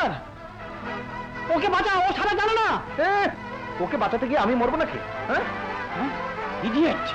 Sir, ওকে বাঁচাও, ও সারা জানে না। ওকে বাঁচাতে গিয়ে আমি মরবো নাকি? হ্যাঁ, ইডিয়েট।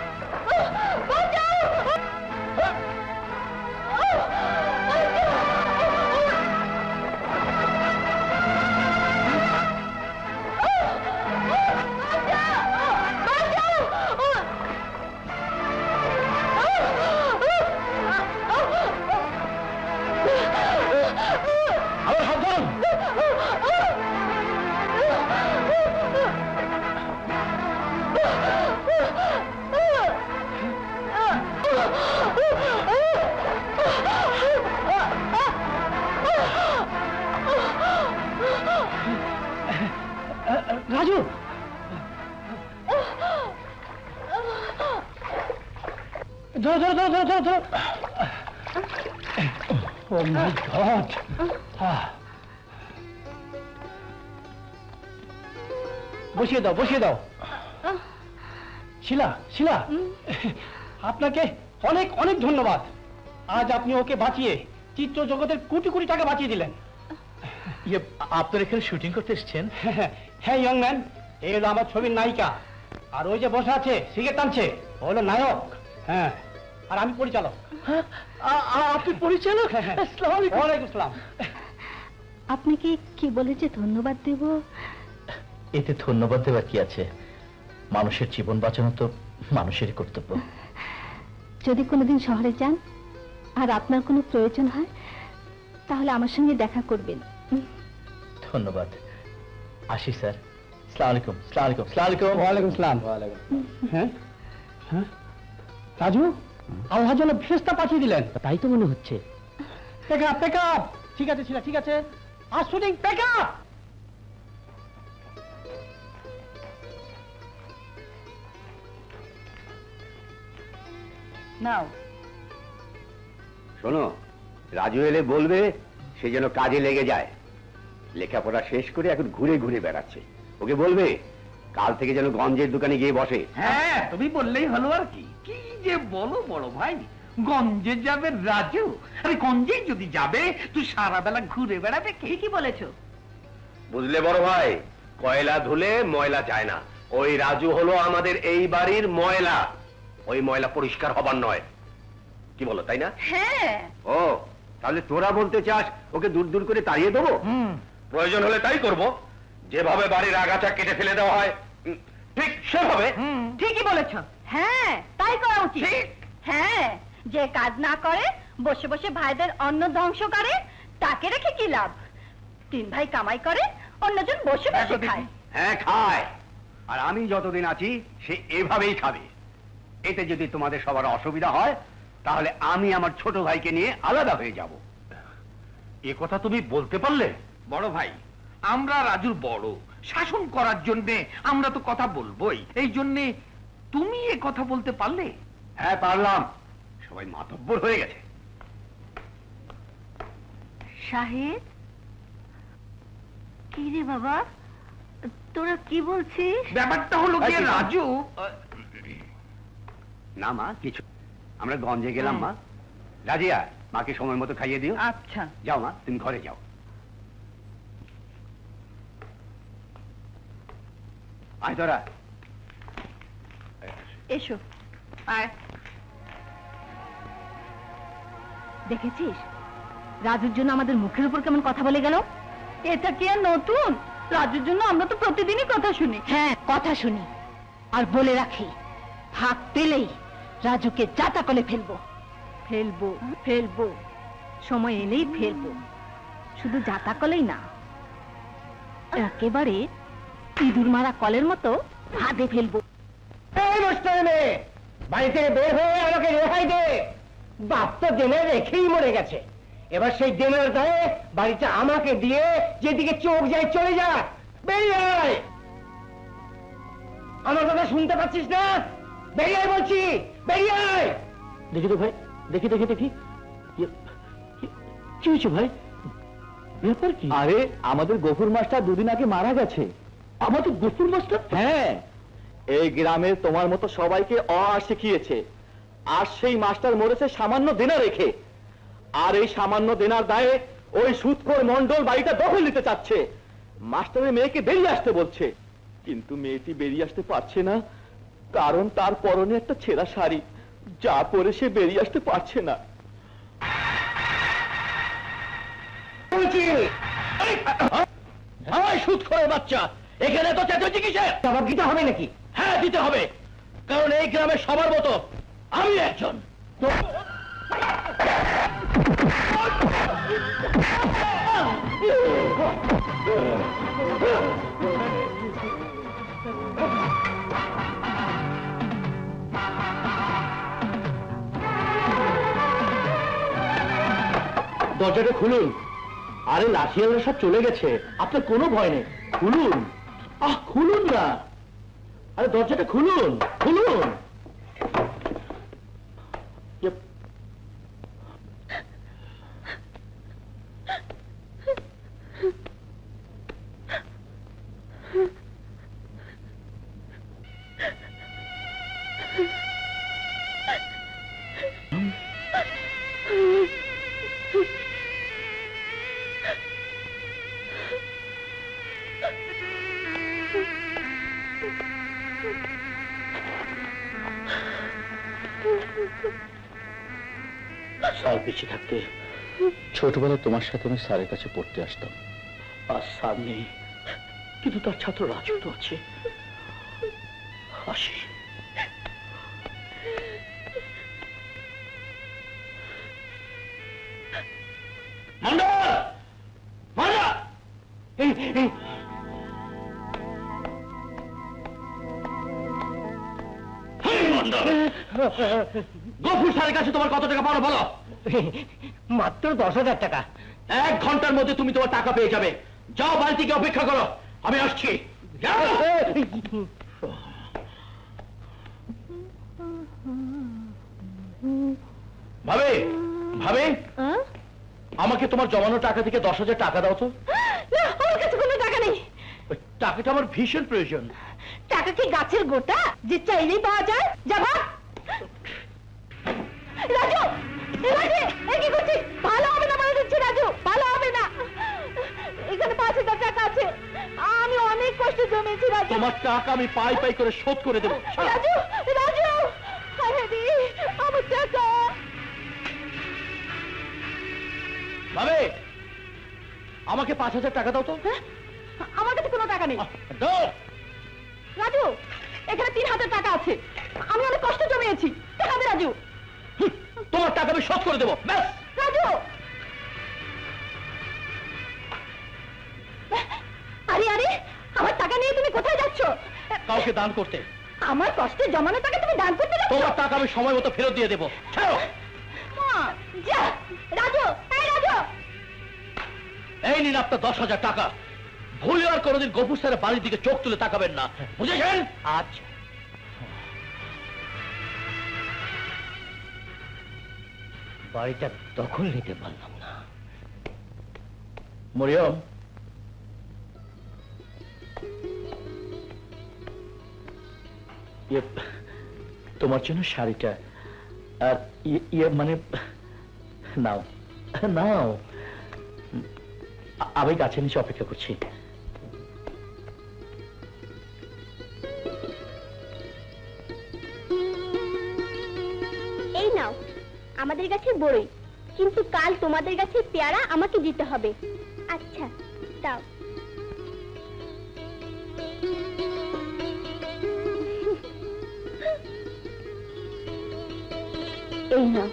রাজু, ধরো ধরো ধরো ধরো ধরো। ও মাই গড। বসিয়ে দাও, বসিয়ে দাও। শিলা, শিলা, আপনাকে অনেক অনেক ধন্যবাদ। আজ আপনি ওকে বাঁচিয়ে চিত্র জগতের কোটি কোটি টাকা বাঁচিয়ে দিলেন। আপনার এখানে শুটিং করতে এসেছেন? হ্যাঁ ইয়ং ম্যান, এই হলো আমার ছবির নায়িকা। আর ওই যে বসে আছে সিগারেট টানছে, ও হলো নায়ক। হ্যাঁ, আর আমি পরিচালক। আপনি পরিচালক? ওয়ালাইকুম আসসালাম। আপনাকে কি বলে যে ধন্যবাদ দেব? এতে ধন্যবাদ দেওয়ার কি আছে? মানুষের জীবন বাঁচানো তো মানুষেরই কর্তব্য। যদি কোনোদিন শহরে যান আর আপনার কোনো প্রয়োজন হয় তাহলে আমার সঙ্গে দেখা করবেন। ধন্যবাদ। আসি স্যার। আসসালামু আলাইকুম। আসসালামু আলাইকুম। আসসালামু আলাইকুম। ওয়ালাইকুম আসসালাম। হ্যাঁ হ্যাঁ, রাজু, আল্লাহ যেন ফেরেশতা পাঠিয়ে দিলেন। তাই তো মনে হচ্ছে। পেক আপ, পেক আপ। ঠিক আছে ছিল, ঠিক আছে। আর শুটিং পেক আপ। নাও শোনো, রাজু এলে বলবে সে যেন কাজে লেগে যায়। লেখাপড়া শেষ করে এখন ঘুরে ঘুরে বেড়াচ্ছে। ওকে বলবে কাল থেকে যেন গঞ্জের দোকানে গিয়ে বসে। হ্যাঁ, তুমি বললেই হলো আর কি। কি যে বলো বড় ভাই, গঞ্জে যাবে রাজু? আরে গঞ্জে যদি যাবে তুই সারা বেলা ঘুরে বেড়াবে। কি বলেছো? বুঝলে বড় ভাই, কয়লা ধুলে ময়লা যায় না। ওই রাজু হলো আমাদের এই বাড়ির ময়লা। ওই ময়লা পরিষ্কার হবার নয়। কি বলো, তাই না? হ্যাঁ। ও, তাহলে তোরা বলতে চাস ওকে দূর দূর করে তাড়িয়ে দেবো? প্রয়োজন হলে তাই করব। যেভাবে বাড়ির আগাছা কেটে ফেলে দেওয়া হয় ঠিক সেভাবে। ঠিকই বলেছ। হ্যাঁ, তাই করা উচিত। হ্যাঁ, যে কাজ না করে বসে বসে ভাইদের অন্ন ধ্বংস করে তাকে রেখে কি লাভ? তিন ভাই কামাই করে, অন্যজন বসে বসে খায়। হ্যাঁ, খায়। আর আমি যতদিন আছি সে এভাবেই খাবে। এতে যদি তোমাদের সবার অসুবিধা হয় তাহলে আমি আমার ছোট ভাইকে নিয়ে আলাদা হয়ে যাব। এ কথা তুমি বলতে পারলে? বড় ভাই, আমরা রাজুর বড়, শাসন করার জন্য আমরা তো কথা বলবোই। এই জন্য তুমি এ কথা বলতে পারলে? হ্যাঁ, পারলাম। সবাই মাতব্বর হয়ে গেছে। শাহিদ, কি রে বাবা, তোরা কি বলছিস? ব্যাপারটা হলো কি রাজু। না মা, কিছু। আমরা গঞ্জে গেলাম মা। রাজিয়া, মাকে সময় মতো খাইয়ে দিও। আচ্ছা। যাও মা, তুমি ঘরে যাও। আয় তোরা। এসো, আয়। দেখেছিস রাজুর জন্য আমাদের মুখের উপর কেমন কথা বলে গেল? এটা কি আর নতুন? রাজুর জন্য আমরা তো প্রতিদিনই কথা শুনি। হ্যাঁ, কথা শুনি আর বলে রাখি, ফাঁক পেলেই রাজুকে যাতা করে ফেলবো। ফেলবো ফেলবো, সময় এলেই ফেলবো। শুধু যাতা কলেই না, একেবারে ইঁদুর মারা কলের মতো হাতে ফেলবো। বাড়ি থেকে বের হয়ে আমাকে রেহাই দে। বাপ তো জেনে রেখেই মরে গেছে। এবার সেই জেনার গায়ে বাড়িটা আমাকে দিয়ে যেদিকে চোখ যায় চলে যা। বেরিয়ে আয়। আমার কথা শুনতে পাচ্ছিস না? বেরিয়ে আয় বলছি, বেরিয়ে আয়। দেখি তো ভাই, দেখি দেখি দেখি কি হয়েছে ভাই? ব্যাপার কি? আরে আমাদের গফুর মাস্টার দুদিন আগে মারা গেছে। আমাদের গফুর মাস্টার? হ্যাঁ, এই গ্রামে তোমার মতো সবাইকে অ শিখিয়েছে। আর সেই মাস্টার মরেছে সামান্য দেনা রেখে। আর এই সামান্য দেনার দায়ে ওই সুদখোর মন্ডল বাড়িটা দখল নিতে চাচ্ছে। মাস্টারের মেয়েকে বেরিয়ে আসতে বলছে, কিন্তু মেয়েটি বেরিয়ে আসতে পারছে না, কারণ তার পরনে একটা ছেঁড়া শাড়ি, যা পরে সে বেরিয়ে আসতে পারছে না। সুদখোরের বাচ্চা, এখানে তো চেঁচাচ্ছি কিসের? জবাব দিতে হবে নাকি? হ্যাঁ, দিতে হবে, কারণ এই গ্রামের সবার মতো আমি একজন। দরজাটা খুলুন। আরে লাঠিয়ালরা সব চলে গেছে, আপনার কোনো ভয় নেই, খুলুন। খুলুন না, আরে দরজাটা খুলুন, খুলুন। স্যার পিছিয়ে থাকতে ছোটবেলায় তোমার সাথে আমি স্যারের কাছে পড়তে আসতাম। আর স্যার নেই, কিন্তু তার ছাত্র রাজু তো আছে। আসি। গফুর স্যারের কাছে তোমার কত টাকা পারো বলো? মাত্র 10,000 টাকা। 1 ঘন্টার মধ্যে তুমি তোমার টাকা পেয়ে যাবে। যাও, বাড়ি থেকে অপেক্ষা করো, আমি আসছি। ভাবে ভাবে, আমাকে তোমার জমানো টাকা থেকে 10,000 টাকা দাও তো। না, আমার কাছে কোনো টাকা নেই। ওই টাকাটা আমার ভীষণ প্রয়োজন। টাকা কি গাছের গোটা যে চাইলেই পাওয়া যায়? যাবা রাজু, রাজু, কি করছিস? ভালো হবে না বলে দিচ্ছি রাজু, ভালো হবে না। এখানে 5,000 টাকা আছে, আমি অনেক কষ্ট জমিয়েছি রাজু। তোমার টাকা আমি পাই পাই করে শোধ করে দেবো। রাজু, রাজু, আরে দি, আমার টাকা। ভাবে, আমাকে 5,000 টাকা দাও তো। আমার কাছে কোনো টাকা নেই। দাও। রাজু, এখানে 3,000 টাকা আছে, আমি অনেক কষ্ট জমিয়েছি। টাকা দে রাজু। তোমার টাকা আমি শোধ করে দেবো, ব্যাস। রাজু, আরে আরে, আমার টাকা নিয়ে তুমি কোথায় যাচ্ছ? কাউকে দান করতে। আমার কষ্টে জমানো টাকা তুমি দান করতে যাচ্ছ? তোমার টাকা আমি সময় মতো ফেরত দিয়ে দেবো। ছাড়ো। যা রাজু, এই রাজু, এই নিন আপনার 10,000 টাকা। ভুলে আর কোনোদিন গফুর স্যারের বাড়ির দিকে চোখ তুলে তাকাবেন না, বুঝেছেন? আচ্ছা। বাড়িটা দখল নিতে পারলাম না। মরিয়ম, তোমার জন্য শাড়িটা, আর মানে নাও নাও। আমি গাছের নিচে অপেক্ষা করছি। এই নাও আমাদের কাছে বড়ই, কিন্তু কাল তোমাদের কাছে পেয়ারা আমাকে দিতে হবে। আচ্ছা দাও। এই নাও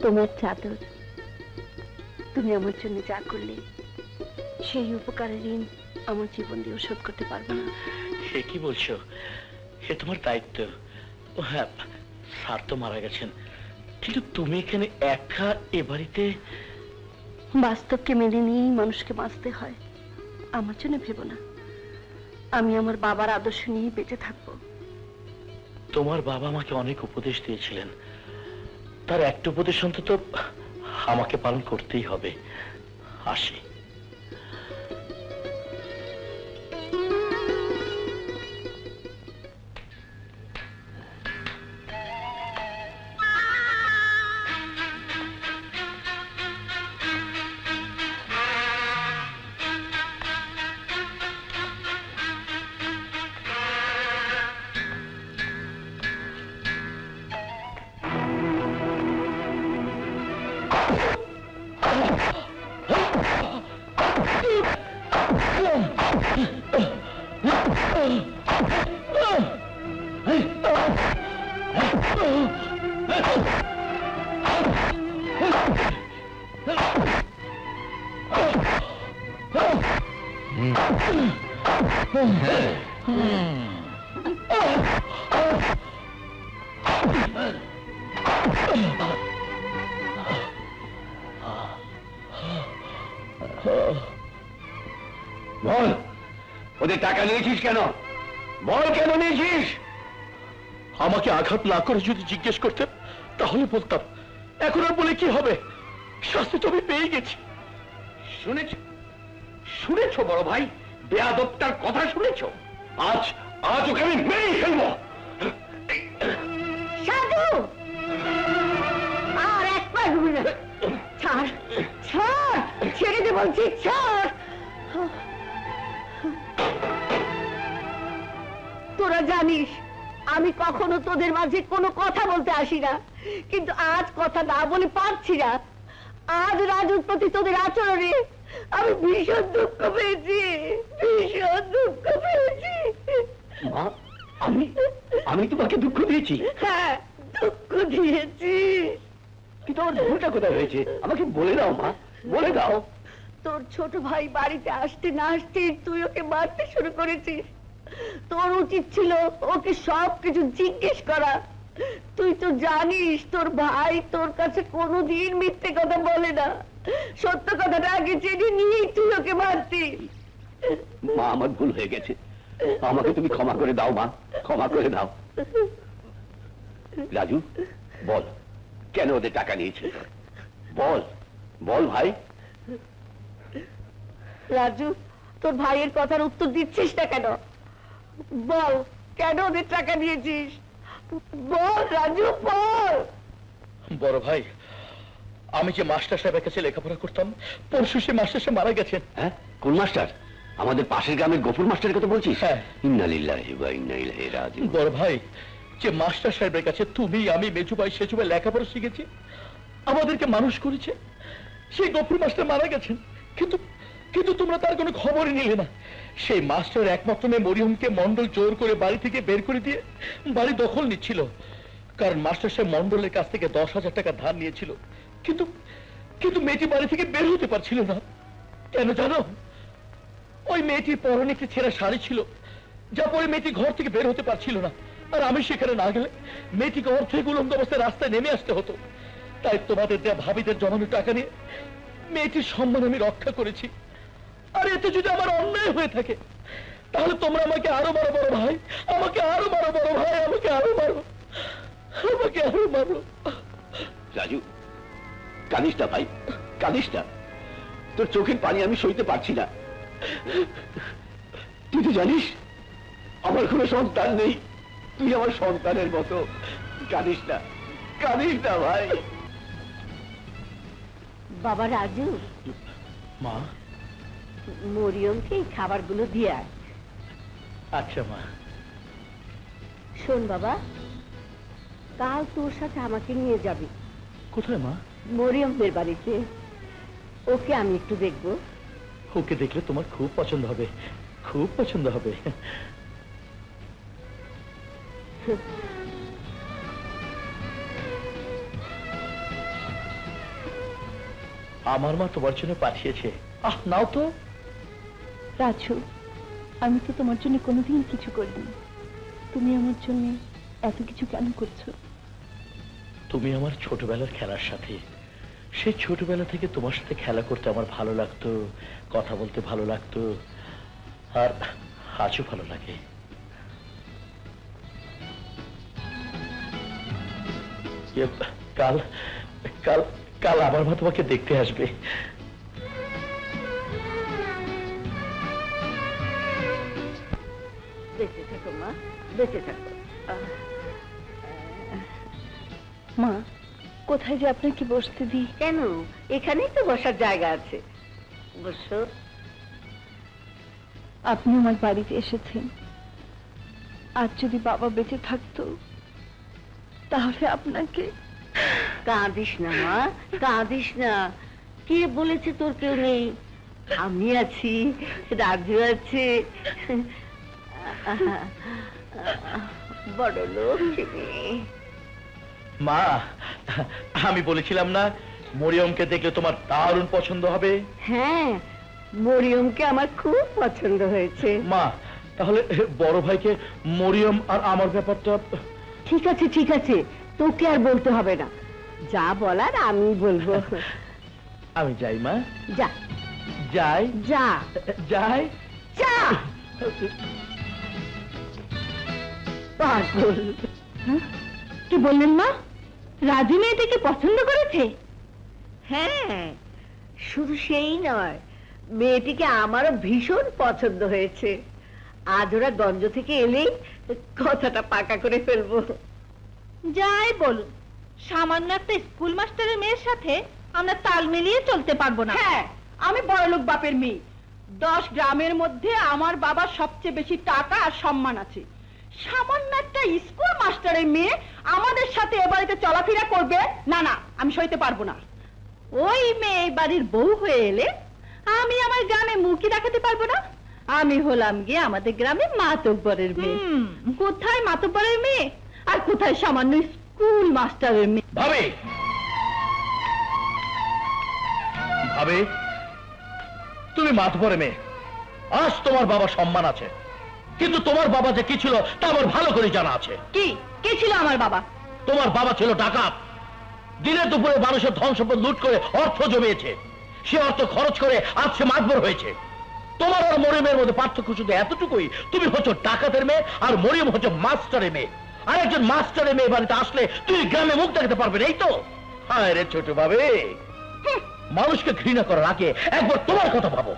তোমার চাদর। তুমি আমার জন্য যা করলে সেই উপকারের ঋণ আমার জীবন দিয়ে শোধ করতে পারবো না। সে কি বলছো? সে তোমার দায়িত্ব। ও হ্যাঁ, স্যার তো মারা গেছেন, কিন্তু তুমি এখানে একা এ বাড়িতে। বাস্তবকে মেনে নিয়েই মানুষকে বাঁচতে হয়। আমার জন্য ভেবো না, আমি আমার বাবার আদর্শ নিয়েই বেঁচে থাকবো। তোমার বাবা আমাকে অনেক উপদেশ দিয়েছিলেন, তার একটা উপদেশ অন্তত আমাকে পালন করতেই হবে। আসি। বল, ওদের টাকা নিয়েছিস কেন? বল, কেন নিয়েছিস? আমাকে আঘাত না করে যদি জিজ্ঞেস করতেন তাহলে বলতাম। এখন আর বলে কি হবে? শাস্তি তো আমি পেয়ে গেছি। শুনেছ শুনেছ বড় ভাই, বেয়াদবটার কথা শুনেছ? আজ আজ ওকে আমি মেরেই ফেলবো। সাধু, আর এক পা ডুবে না। ছাড়, ছাড়, ছেড়ে দে বলছি, ছাড়। তোরা জানিস আমি কখনো তোদের মাঝে কোনো কথা বলতে আসি না, কিন্তু আজ কথা না বলে পারছি না। আজ রাজুর প্রতি তোদের আচরণে আমি ভীষণ দুঃখ পেয়েছি, ভীষণ দুঃখ পেয়েছি। মা, আমি তোমাকে দুঃখ দিয়েছি? হ্যাঁ, দুঃখ দিয়েছি। কিন্তু আমার ভুলটা কোথায় হয়েছে আমাকে বলে দাও মা, বলে দাও। তোর ছোট ভাই বাড়িতে আসতে না আসতে তুই ওকে মারতে শুরু করেছিস। তোর উচিত ছিল ওকে সবকিছু জিজ্ঞেস করা। তুই তো জানিস তোর ভাই তোর কাছে কোনোদিন মিথ্যে কথা বলে না। সত্য কথাটা আগে জেনে নিয়েই তুই ওকে মারতি। মা, আমার ভুল হয়ে গেছে, আমাকে তুমি ক্ষমা করে দাও মা, ক্ষমা করে দাও। রাজু, বল কেন ওদের টাকা নিয়েছিস? বল, বল ভাই। রাজু, তোর ভাইয়ের কথার উত্তর দিচ্ছিস না কেন? বল, কেন ওদের টাকা দিয়েছিস? বল রাজু, বল। বড় ভাই, আমি যে মাস্টার সাহেবের কাছে লেখাপড়া করতাম, পরশু সে মাস্টার সাহেব মারা গেছেন। হ্যাঁ, কোন মাস্টার? আমাদের পাশের গ্রামের গফুর মাস্টারের কথা বলছিস? হ্যাঁ। ইন্না লিল্লাহি ওয়া ইন্না ইলাইহি রাজিউন। বড় ভাই, যে মাস্টার সাহেবের কাছে তুমি, আমি, মেজু ভাই, সেজু ভাই লেখাপড়া শিখেছি, আমাদেরকে মানুষ করেছে, সেই গফুর মাস্টার মারা গেছেন। কিন্তু কিন্তু তোমরা তার কোনো খবরই নিলে না। সেই মাস্টার একমাত্র মেয়ে মরিয়মকে মন্ডল জোর করে বাড়ি থেকে বের করে দিয়ে বাড়ি দখল নিচ্ছিল। কারণ মাস্টার সাহেব মন্ডলের কাছ থেকে 10,000 টাকা ধার নিয়েছিল। কিন্তু কিন্তু মেয়েটি বাড়ি থেকে বের হতে পারছিল না। কেন জানো? ওই মেয়েটির পরনে একটি ছেঁড়া শাড়ি ছিল, যা পরে মেয়েটি ঘর থেকে বের হতে পারছিল না। আর আমি সেখানে না গেলে মেয়েটিকে অর্ধেক উলঙ্গ অবস্থায় রাস্তায় নেমে আসতে হতো। তাই তোমাদের দেয়া ভাবিদের জমানো টাকা নিয়ে মেয়েটির সম্মান আমি রক্ষা করেছি। আর এতে যদি আমার অন্যায় হয়ে থাকে তাহলে তোমরা আমাকে আরো মারো বড় ভাই, আমাকে আরো মারো বড় ভাই, আমাকে আরো মারো, আমাকে আরো মারো। রাজু, কাঁদিস না ভাই, কাঁদিস না। তোর চোখের পানি আমি সইতে পারছি না। তুই তো জানিস আমার কোনো সন্তান নেই, তুই আমার সন্তানের মতো। কাঁদিস না, কাঁদিস না ভাই। বাবা রাজু, মা। মরিয়মকে এই খাবারগুলো দিয়ে আয়। আচ্ছা মা। শোন বাবা, কাল তোর সাথে আমাকে নিয়ে যাবি। কোথায় মা? মরিয়মের বাড়িতে। ওকে আমি একটু দেখবো। ওকে দেখলে তোমার খুব পছন্দ হবে, খুব পছন্দ হবে। আমার মা তোমার জন্য পাঠিয়েছে। আহ, নাও তো। রাজু, আমি তো তোমার জন্য কোনোদিন কিছু করিনি। তুমি আমার জন্য এত কিছু কেন করছো? তুমি আমার ছোটবেলার খেলার সাথে। সেই ছোটবেলা থেকে তোমার সাথে খেলা করতে আমার ভালো লাগতো, কথা বলতে ভালো লাগতো, আর আজও ভালো লাগে। কাল কাল কাল আমার মা তোমাকে দেখতে আসবে। বেঁচে থাকো মা, বেঁচে থাকো। মা, কোথায় যে আপনাকে বসতে দিই? কেন, এখানেই তো বসার জায়গা আছে, বসো। আপনি আমার বাড়িতে এসেছেন। আজ যদি বাবা বেঁচে থাকতো তাহলে আপনাকে। কাঁদিস না মা, কাঁদিস না। কে বলেছে তোর কেউ নেই? আমি আছি, রাজু আছে। বড় লক্ষ্মী মেয়ে। মা, আমি বলেছিলাম না মরিয়মকে দেখলে তোমার দারুণ পছন্দ হবে? হ্যাঁ, মরিয়মকে আমার খুব পছন্দ হয়েছে। মা, তাহলে বড় ভাইকে মরিয়ম আর আমার ব্যাপারটা... ঠিক আছে ঠিক আছে, তোকে আর বলতে হবে না, যা বলার আমি বলবো। আমি যাই মা। যা যাই। যা যাই। যা। পাগল। কি বললেন মা? রাজু মেয়েটাকে পছন্দ করেছে? হ্যাঁ, শুধু সেই নয়, মেয়েটিকে আমারও ভীষণ পছন্দ হয়েছে। আজ ওরা গঞ্জ থেকে এলেই কথাটা পাকা করে ফেলবো। যাই বলুন, সামান্য একটা স্কুল মাস্টারের মেয়ের সাথে আমরা তাল মিলিয়ে চলতে পারবো না। হ্যাঁ, আমি বড়লোক বাপের মেয়ে। 10 গ্রামের মধ্যে আমার বাবার সবচেয়ে বেশি টাকা আর সম্মান আছে। সামান্য একটা স্কুল মাস্টারের মেয়ে আমাদের সাথে এ বাড়িতে চলাফেরা করবে? না না, আমি সইতে পারবো না। ওই মেয়ে এই বাড়ির বউ হয়ে এলে আমি আমার গ্রামে মুখই দেখাতে পারবো না। আমি হলাম গিয়ে আমাদের গ্রামে মাতব্বরের মেয়ে। কোথায় মাতব্বরের মেয়ে আর কোথায় সামান্য স্কুল মাস্টারের মেয়ে? ভাবি, ভাবি, তুমি মাতবরে মেয়ে। আজ তোমার বাবা সম্মান আছে, কিন্তু তোমার বাবা যে কি ছিল তা আমার ভালো করে জানা আছে। কি কে ছিল আমার বাবা? তোমার বাবা ছিল ডাকাত। দিনে দুপুরে মানুষের ধন সম্পদ লুট করে অর্থ জমিয়েছে। সে অর্থ খরচ করে আজ সে মাতবর হয়েছে। তোমার আর মরিয়মের মধ্যে পার্থক্য শুধু এতটুকুই, তুমি হচ্ছে ডাকাতের মেয়ে আর মরিয়ম হচ্ছে মাস্টারের মেয়ে। আর একজন মাস্টারের মেয়ে বাড়িতে আসলে তুই গ্রামে মুখ দেখাতে পারবে না, এই তো? হায় রে ছোট ভাবে, মানুষকে ঘৃণা করার আগে একবার তোমার কথা ভাবো।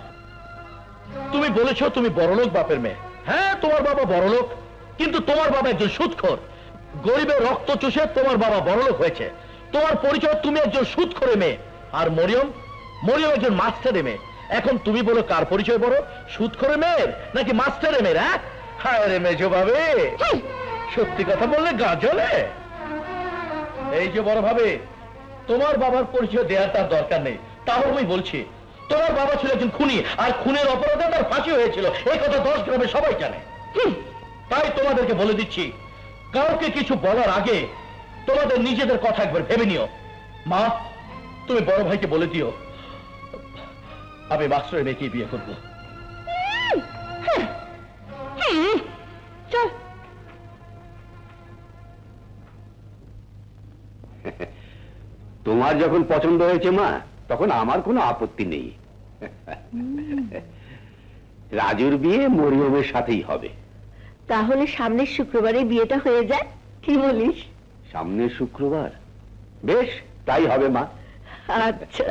তুমি বলেছো তুমি বড়লোক বাপের মেয়ে। হ্যাঁ, তোমার বাবা বড়লোক, কিন্তু তোমার বাবা একজন সুদখোর। গরিবের রক্ত চুষে তোমার বাবা বড়লোক হয়েছে। তোমার পরিচয় তুমি একজন সুদখোরের মেয়ে। আর মরিয়ম, মরিয়ম একজন মাস্টারের মেয়ে। এখন তুমি বলো কার পরিচয় বড়, সুদখোরের মেয়ের নাকি মাস্টারের মেয়ের? হ্যাঁ, হায় রে মেজো ভাবে, সত্যি কথা বললে গা জ্বলে। এই যে বড় ভাবে, তোমার বাবার পরিচয় দেওয়ার তার দরকার নেই। তাও আমি বলছি, তোমার বাবা ছিল একজন খুনি, আর খুনের অপরাধে তার ফাঁসি হয়েছিল। এই কথা 10 গ্রামে সবাই জানে। তাই তোমাদেরকে বলে দিচ্ছি, কাউকে কিছু বলার আগে তোমাদের নিজেদের কথা একবার ভেবে নিও। মা, তুমি বড় ভাইকে বলে দিও আমি মাস্টারের মেয়েকে বিয়ে করবো। চল। তোমার যখন পছন্দ হয়েছে মা, তখন আমার কোনো আপত্তি নেই। রাজুর বিয়ে মরিয়মের সাথেই হবে। তাহলে সামনের শুক্রবারে বিয়েটা হয়ে যায়, কি বলিস? সামনের শুক্রবার? বেশ, তাই হবে মা। আচ্ছা।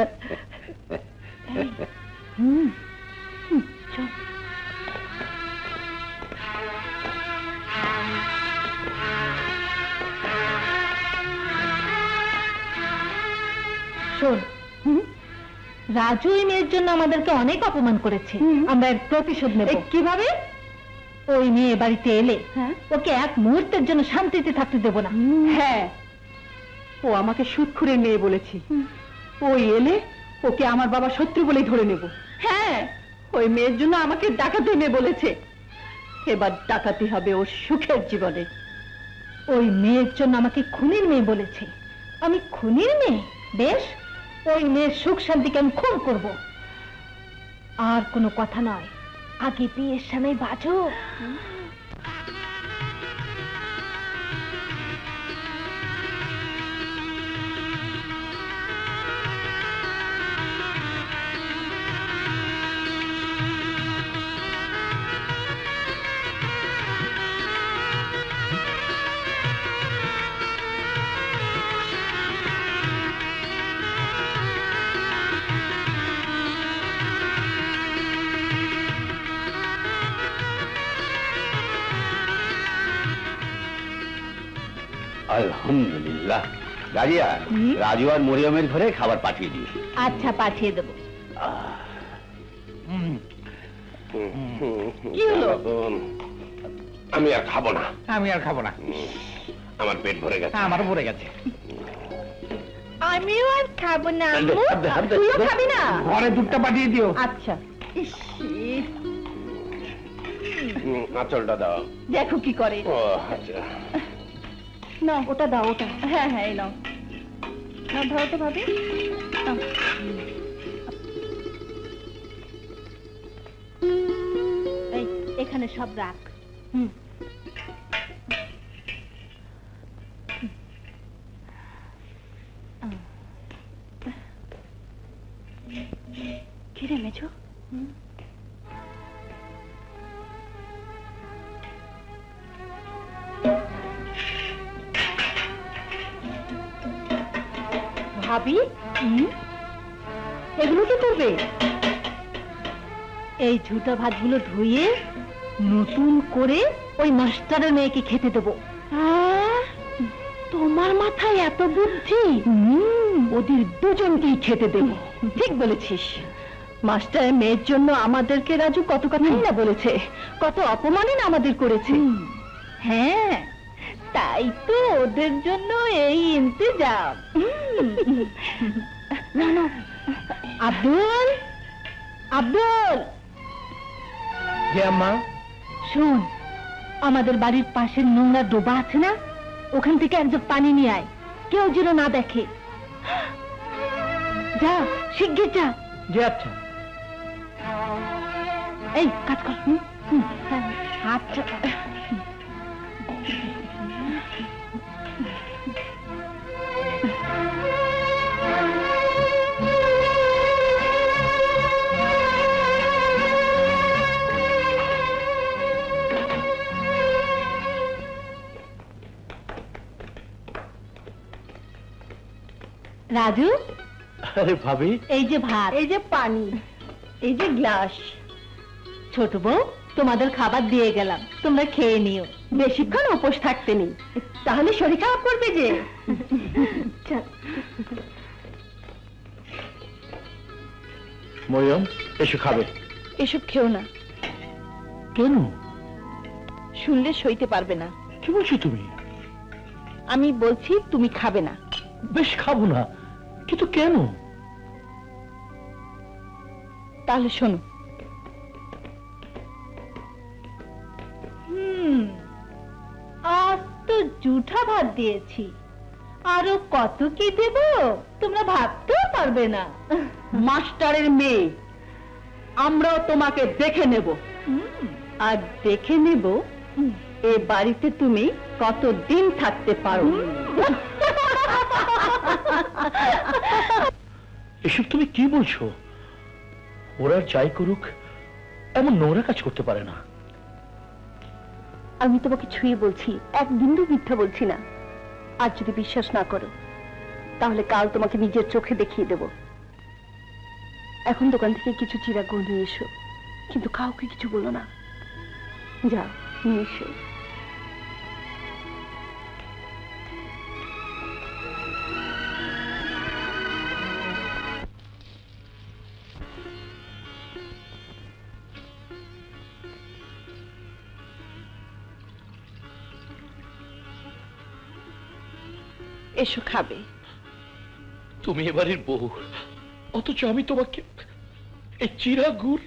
চল। শোন, রাজু এই মেয়ের জন্য আমাদেরকে অনেক অপমান করেছে। আমরা এর প্রতিশোধ নেব। কিভাবে? ওই মেয়ে বাড়িতে এলে ওকে এক মুহূর্তের জন্য শান্তিতে থাকতে দেব না। হ্যাঁ, ও আমাকে সুদখোরের মেয়ে বলেছে। ওই এলে ওকে আমার বাবা শত্রু বলেই ধরে নেব। হ্যাঁ, ওই মেয়ের জন্য আমাকে ডাকাতি মেয়ে বলেছে। এবার ডাকাতি হবে ওর সুখের জীবনে। ওই মেয়ের জন্য আমাকে খুনির মেয়ে বলেছে। আমি খুনির মেয়ে? বেশ, ওই মেয়ের সুখ শান্তিকে আমি খুন করব। আর কোনো কথা নয়, আগে বিয়ের সময় বাজো। আলহামদুলিল্লাহ। রাজিয়া, রাজু আর মরিয়মের ঘরে খাবার পাঠিয়ে দিও। আচ্ছা, পাঠিয়ে দেবো। কি হলো? আমি আর খাবো না, আমি আর খাবো না, আমার পেট ভরে গেছে। আমার ভরে গেছে। আমিও আর খাবো না আম্মু। তুইও খাবি না? ঘরে দুধটা পাঠিয়ে দিও। আচ্ছা। ইস, আঁচলটা দাও। দেখো কি করে। ও আচ্ছা। না ওটা দাও, ওটা। হ্যাঁ হ্যাঁ, এই নাও। না ধরো তো ভাবি। নাও। এই এখানে সব রাখ। কি রে মেজো? ভাবি, এগুলো কি করবে? এই ঝুটা ভাতগুলো ধুয়ে নতুন করে ওই মাস্টারের মেয়েকে খেতে দেবো। তোমার মাথায় এত বুদ্ধি? ওদের দুজনকেই খেতে দেবো। ঠিক বলেছিস। মাস্টারের মেয়ের জন্য আমাদেরকে রাজু কত কথাই না বলেছে, কত অপমানই না আমাদের করেছে। হ্যাঁ, তাই তো ওদের জন্য এই ইন্তজাম। না না, আব্দুল, আব্দুল। জি আম্মা। শোন, আমাদের বাড়ির পাশের নোংরা ডোবা আছে না, ওখান থেকে এক জগ পানি নিয়ে আয়, কেউ যেন না দেখে। যা, শিগগির যা। জি আচ্ছা। এই কাজ কর। আচ্ছা। রাজু, আরে ভাবি, এই যে ভাত, এই যে পানি, এই যে গ্লাস। ছোট বউ, তোমাদের খাবার দিয়ে গেলাম, তোমরা খেয়ে নিও। বেশিক্ষণ উপোস থাকতে নেই, তাহলে শরীর খারাপ করবে যে। মরিয়ম এসো খাবে। এসব খেও না, কেন? শুনলে সইতে পারবে না। কি বলছো তুমি? আমি বলছি তুমি খাবে না। বেশ খাবো না, কিন্তু কেন? তাহলে শোনো। আজ তো জুঠা ভাত দিয়েছি, আরো কত কি দেব তোমরা ভাবতেও পারবে না। মাস্টারের মেয়ে, আমরাও তোমাকে দেখে নেব। আর দেখে নেব এ বাড়িতে তুমি কতদিন থাকতে পারো। এসব তুমি কি বলছো? ওরা যাই করুক, এমন নোংরা কাজ করতে পারে না। আমি তোমাকে ছুঁয়ে বলছি, এক বিন্দু মিথ্যা বলছি না। আর যদি বিশ্বাস না করো, তাহলে কাল তোমাকে নিজের চোখে দেখিয়ে দেব। এখন দোকান থেকে কিছু চিরা গুড় নিয়ে এসো, কিন্তু কাউকে কিছু বলো না। যাও, নিয়ে এসো। এসো খাবে। তুমি এবারের বউ, অথচ আমি তোমাকে এই চিরা গুড়।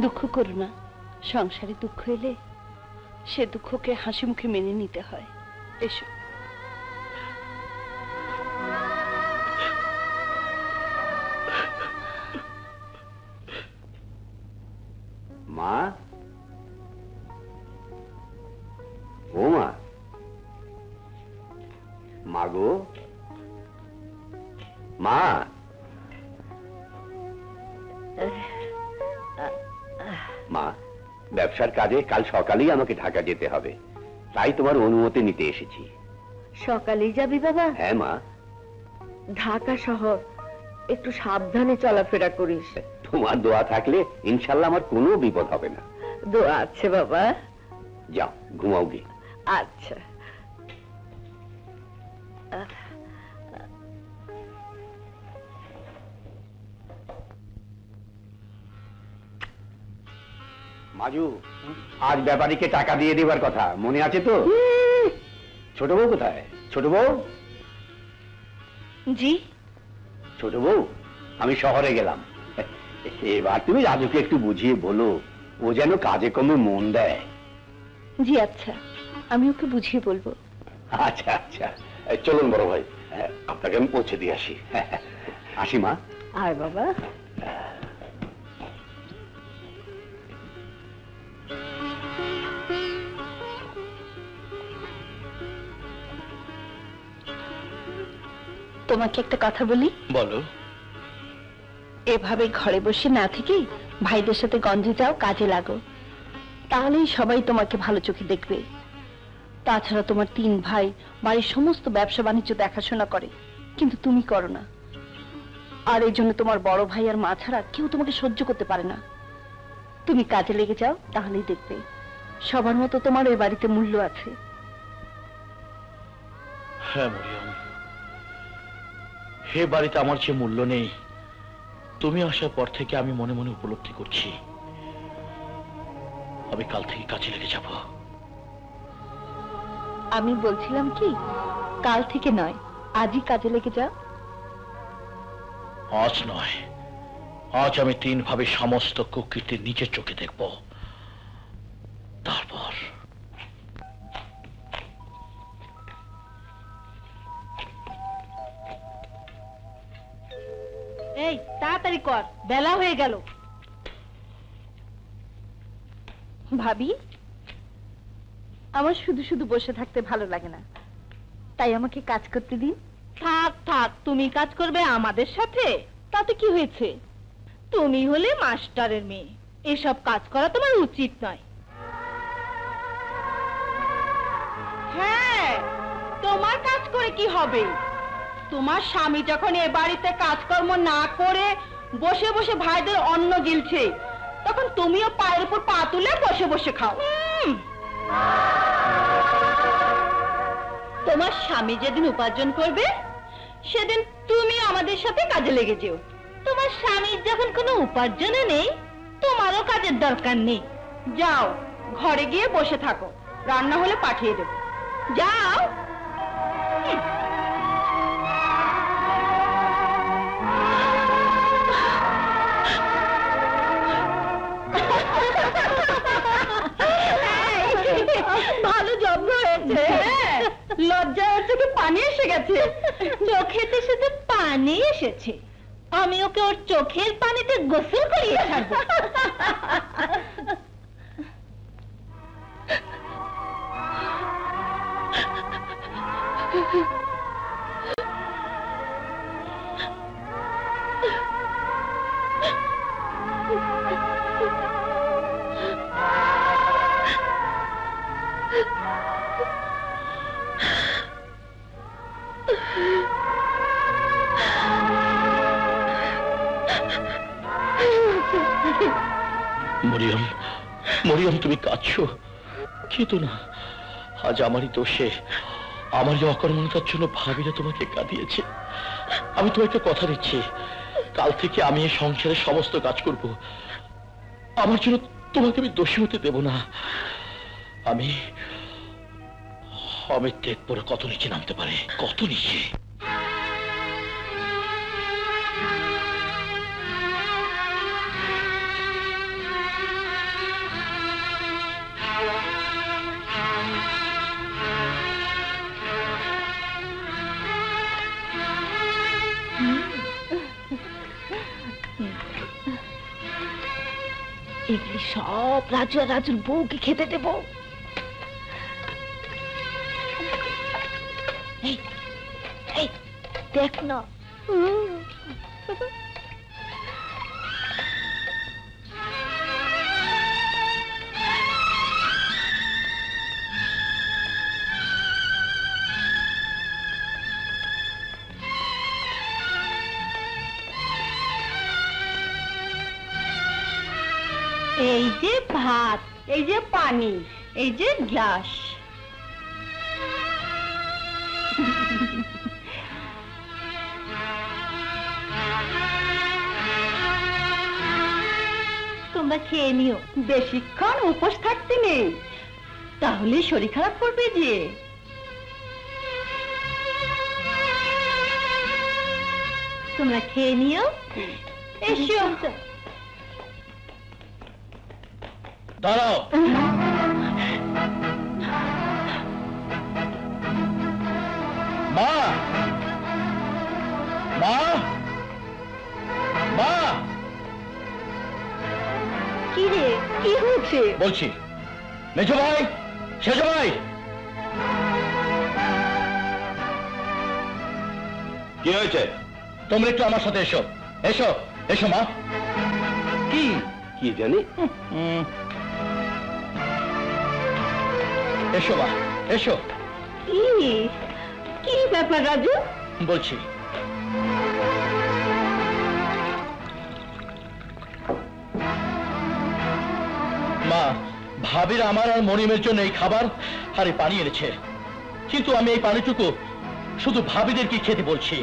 দুঃখ করো না, সংসারে দুঃখ এলে সে দুঃখকে হাসি মুখে মেনে নিতে হয়। এসো। মা, ও মা, মাগো, মা। মা, ব্যবসার কাজে কাল সকালেই আমাকে ঢাকা যেতে হবে, তাই তোমার অনুমতি নিতে এসেছি। সকালেই যাবি বাবা? হ্যাঁ মা। ঢাকা শহর, একটু সাবধানে চলাফেরা করিস। তোমার দোয়া থাকলে ইনশাল্লাহ আমার কোনো বিপদ হবে না। দোয়া আছে বাবা। যাও, ঘুমাও গে। আচ্ছা। মাজু, আজ ব্যাপারীকে টাকা দিয়ে দেবার কথা মনে আছে তো? ছোট বউ কোথায়? ছোট বউ? জি। ছোট বউ, আমি শহরে গেলাম, এবার তুমি রাজুকে একটু বুঝিয়ে বলো, ও যেন কাজে কমে মন দেয়। জি আচ্ছা, আমি ওকে বুঝিয়ে বলবো। আচ্ছা আচ্ছা, চলুন বড় ভাই, আপনাকে আমি পৌঁছে দিয়ে আসি। আসি মা। আয় বাবা। তোমাকে একটা কথা বলি। বলো। এভাবে ঘরে বসে না থেকে ভাইদের সাথে গঞ্জে যাও, কাজে লাগো, তাহলেই সবাই তোমাকে ভালো চোখে দেখবে। তাছাড়া তোমার 3 ভাই বাড়ির সমস্ত ব্যবসা বাণিজ্য দেখাশোনা করে, কিন্তু তুমি করো না। আর এই জন্য তোমার বড় ভাই আর মা ছাড়া কেউ তোমাকে সহ্য করতে পারে না। তুমি কাজে লেগে যাও, তাহলেই দেখবে সবার মতো তোমার ওই বাড়িতে মূল্য আছে। হ্যাঁ মরিয়ম, হে বাড়িতে আমার যে মূল্য নেই, তুমি আসার পর থেকে আমি মনে মনে উপলব্ধি করছি। আমি কাল থেকে কাজে লেগে যাব। আমি বলছিলাম কি, কাল থেকে নয়, আজই কাজে লেগে যাও। আজ নয়, আজ আমি 3 ভাবে সমস্ত কুকীর্তি নিজের চোখে দেখব, তারপর এই তাড়াতাড়ি কর, বেলা হয়ে গেল। ভাবি, আমার শুধু শুধু বসে থাকতে ভালো লাগে না, তাই আমাকে কাজ করতে দিন। থাক থাক, তুমি কাজ করবে আমাদের সাথে? তাতে কি হয়েছে? তুমি হলে মাস্টারের মেয়ে, এসব কাজ করা তোমার উচিত নয়। হ্যাঁ, তোমার কাজ করে কি হবে? তোমার স্বামী যখন এ বাড়িতে কাজকর্ম না করে বসে বসে ভাইদের অন্ন গিলছে, তখন তুমিও পায়ের উপর পা তুলে বসে বসে খাও। তোমার স্বামী যেদিন উপার্জন করবে, সেদিন তুমি আমাদের সাথে কাজে লেগে যেও। তোমার স্বামীর যখন কোনো উপার্জনে নেই, তোমারও কাজের দরকার নেই। যাও, ঘরে গিয়ে বসে থাকো, রান্না হলে পাঠিয়ে দেবো। যাও। ভালো যত্ন হয়েছে। লজ্জা হচ্ছে কি পানি এসে গেছে? চোখেতে শুধু পানি এসেছে, আমি ওকে ওর চোখের পানিতে গোসল করিয়ে ছাড়বো। মরিয়ম, মরিয়ম তুমি কাঁদছো? কেঁদো না, আজ আমারই দোষে, আমার এই অকর্মণতার জন্য ভাবিরা তোমাকে কাঁদিয়েছে। আমি তোমাকে কথা দিচ্ছি, কাল থেকে আমি এই সংসারের সমস্ত কাজ করব। আমার জন্য তোমাকে আমি দোষী হতে দেব না। আমি দেখবো কত নিচে নামতে পারে, কত নিচে। এগুলি সব রাজু আর রাজুর বউকে খেতে দেব। এই, এই, দেখ না। এই যে ভাত, এই যে পানি, এই যে গ্লাস। তোমরা খেয়ে নিও। বেশিক্ষণ উপোস থাকতে নেই, তাহলে শরীর খারাপ করবে যে। তোমরা খেয়ে নিও, এসো। দাঁড়াও। মা, মা, মা, কি রে, কি হয়েছে? বলছি মেজো ভাই, সেজো ভাই, কি হয়েছে? তোমরা একটু আমার সাথে এসো, এসো, এসো মা। কি কি জানি? এসো মা, এসো। কি কি ব্যাপার রাজু? বলছি মা, ভাবির আমার আর মরিমের জন্য এই খাবার আর এই পানি এনেছে, কিন্তু আমি এই পানিটুকু শুধু ভাবিদেরকে খেতে বলছি।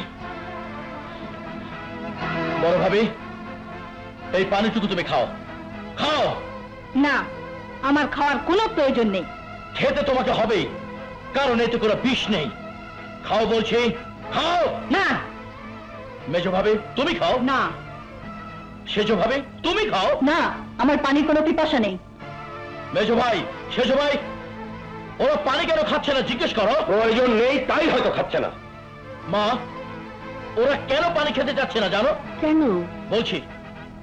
বড় ভাবি, এই পানিটুকু তুমি খাও, খাও। না, আমার খাওয়ার কোনো প্রয়োজন নেই। খেতে তোমাকে হবেই, কারণ এতে কোনো বিষ নেই। খাও বলছি, খাও। না মেজো ভাবে তুমি খাও। না সেজো ভাবে তুমি খাও। না, আমার পানির কোনো পিপাসা নেই। মেজো ভাই, সেজো ভাই, ওরা পানি কেন খাচ্ছে না জিজ্ঞেস করো। প্রয়োজন নেই তাই হয়তো খাচ্ছে না। মা, ওরা কেন পানি খেতে যাচ্ছে না জানো? কেন? বলছি,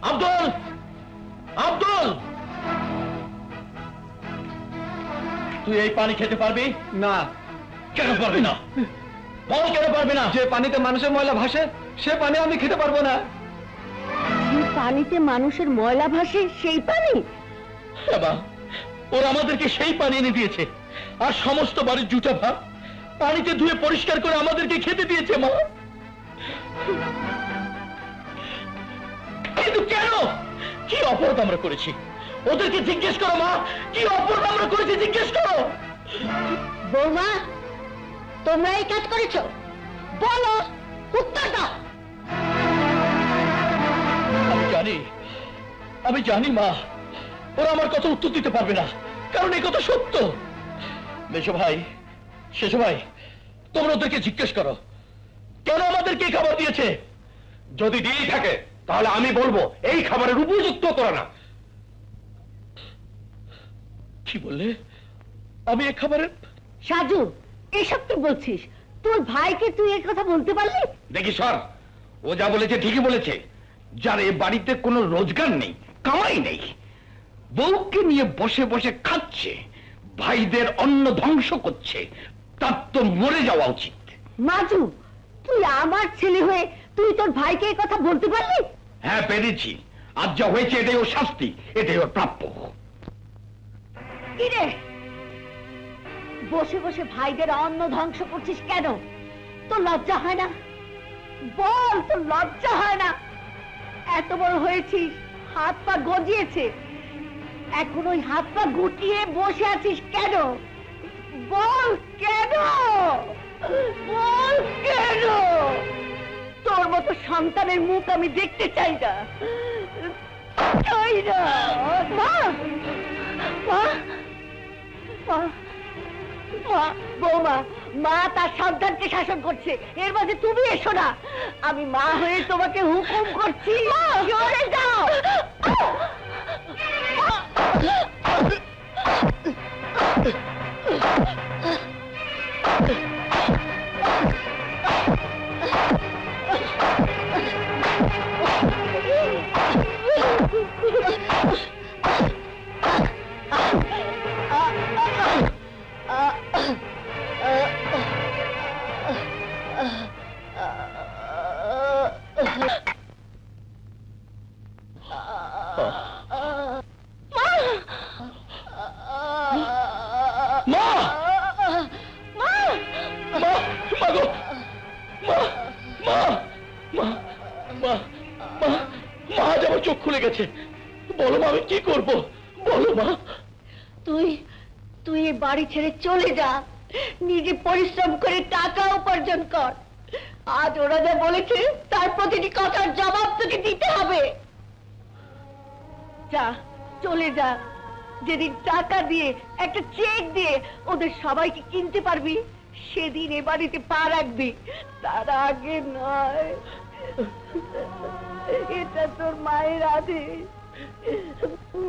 আব্দুল, আব্দুল, তুই এই পানি খেতে পারবি? না। কেন পারবি না? বল কেন পারবি না? যে পানিতে মানুষের ময়লা ভাসে সে পানি আমি খেতে পারবো না। যে পানিতে মানুষের ময়লা ভাসে সেই পানি? বাবা, ওরা আমাদেরকে সেই পানি এনে দিয়েছে, আর সমস্ত বাড়ির জুটা ভাত পানিতে ধুয়ে পরিষ্কার করে আমাদেরকে খেতে দিয়েছে মা। কিন্তু কেন? কি অপরাধ আমরা করেছি? ওদেরকে জিজ্ঞেস করো মা, কি অপরাধ আমরা করেছি জিজ্ঞেস করো। বৌমা, তোমরা এই কাজ করেছো? বলো, উত্তর দাও। আমি জানি মা, ওরা আমার কথা উত্তর দিতে পারবে না, কারণ এই কথা সত্য। মেজো ভাই, সেজো ভাই, তোমরা ওদেরকে জিজ্ঞেস করো কেন আমাদেরকে এই খাবার দিয়েছে। যদি দিয়েই থাকে তাহলে আমি বলবো এই খাবারের উপযুক্ত তোরা না। কি বললে? আমি এই খাবারের? সাজু, এসব কি বলছিস? তোর ভাইকে তুই এই কথা বলতে পারলি? দেখি সর, ও যা বলেছে ঠিকই বলেছে। যার এ বাড়িতে কোনো রোজগার নেই, কামাই নেই, বউকে নিয়ে বসে বসে খাচ্ছে, ভাইদের অন্ন ধ্বংস করছে, তার তো মরে যাওয়া উচিত। মাজু, তুই আমার ছেলে হয়ে তুই তোর ভাইকে এই কথা বলতে পারলি? হ্যাঁ পেরেছি, আজ যা হয়েছে এটাই ওর শাস্তি, এটাই ওর প্রাপ্য। কি রে, বসে বসে ভাইদের অন্ন ধ্বংস করছিস কেন? তোর লজ্জা হয় না? বল, তোর লজ্জা হয় না? এত বড় হয়েছিস, হাত পা গজিয়েছে, এখন ওই হাত পা গুটিয়ে বসে আছিস কেন? বল কেন? বল কেন? তোর মতো সন্তানের মুখ আমি দেখতে চাই না, চাই না। মা, মা, মা, মা, বৌমা, মা তার সন্তানকে শাসন করছে, এর মাঝে তুমি এসো না। আমি মা হয়ে তোমাকে হুকুম করছি, সরে যাও। চোখ খুলে গেছে, বলো মা, আমি কি করব? বলো মা। তুই তুই এই বাড়ি ছেড়ে চলে যা, নিজে পরিশ্রম করে টাকা উপার্জন কর। আজ ওরা যা বলেছে তার প্রতিটি কথার জবাব তোকে দিতে হবে। যা, চলে যা। যেদিন টাকা দিয়ে একটা চেক দিয়ে ওদের সবাইকে কিনতে পারবি সেদিন এ বাড়িতে পা রাখবি, তার আগে নয়। এটা তোর মায়ের আদেশ,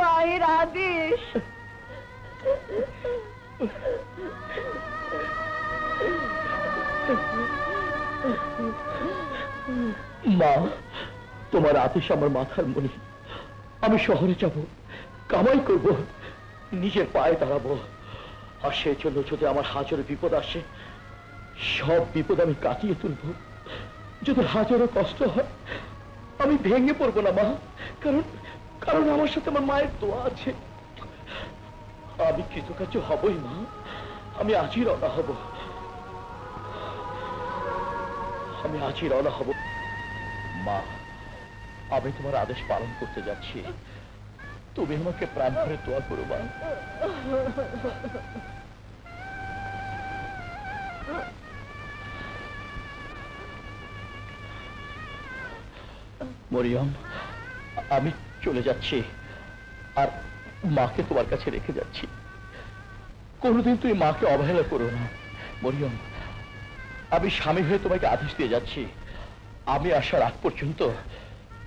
মায়ের আদেশ। মা, তোমার আদেশ আমার মাথার মনি। আমি শহরে যাব, কামাই করব, নিজের পায়ে দাঁড়াবো। আর সেই জন্য যদি আমার হাজারো বিপদ আসে, সব বিপদ আমি কাটিয়ে তুলব। যদি হাজারো কষ্ট হয়, আমি ভেঙে পড়বো না মা, কারণ কারণ আমার সাথে আমার মায়ের দোয়া আছে। আমি কৃতকার্য হবই মা। আমি আজই রওনা হব, আমি আজই রওনা হব। মা, আমি তোমার আদেশ পালন করতে যাচ্ছি, তুমি আমাকে প্রাণ ভরে দোয়া করো মা। মরিয়ম, আমি চলে যাচ্ছি, আর মাকে তোমার কাছে রেখে যাচ্ছি। কোনোদিন তুমি মাকে অবহেলা করো না মরিয়ম। আমি স্বামী হয়ে তোমাকে আদেশ দিয়ে যাচ্ছি, আমি আসার আগ পর্যন্ত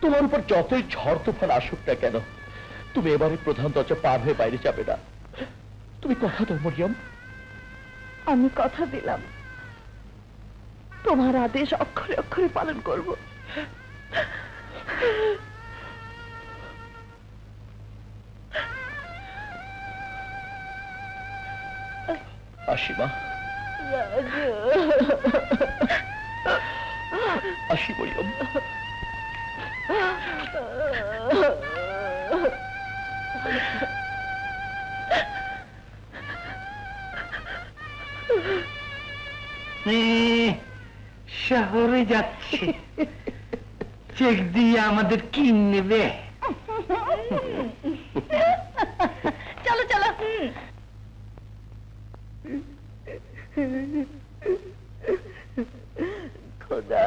তোমার উপর যতই ঝড় তুফান আসুক না কেন, তুমি এবারে প্রধান দরজা পার হয়ে বাইরে যাবে না। তুমি কথা দাও মরিয়ম। আমি কথা দিলাম, তোমার আদেশ অক্ষরে অক্ষরে পালন করব। আসি মা, আসি মরিয়ম। শহরে যাচ্ছে, চেক দিয়ে আমাদের কিন নেবে। চলো চলো। খোদা,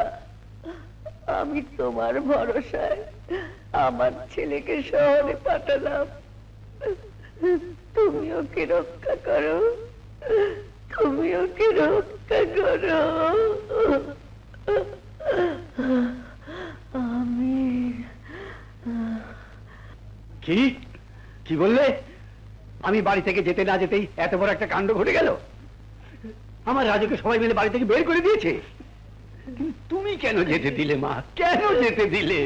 আমি তোমার ভরসায় আমার ছেলেকে শহরে পাঠালাম, তুমি ওকে রক্ষা করো, তুমি ওকে রক্ষা করো। আমি কি কি বললে? আমি বাড়ি থেকে যেতে না যেতেই এত বড় একটা কাণ্ড ঘটে গেল। আমার রাজুকে সবাই মিলে বাড়ি থেকে বের করে দিয়েছে। তুমি কেন যেতে দিলে মা? কেন যেতে দিলে?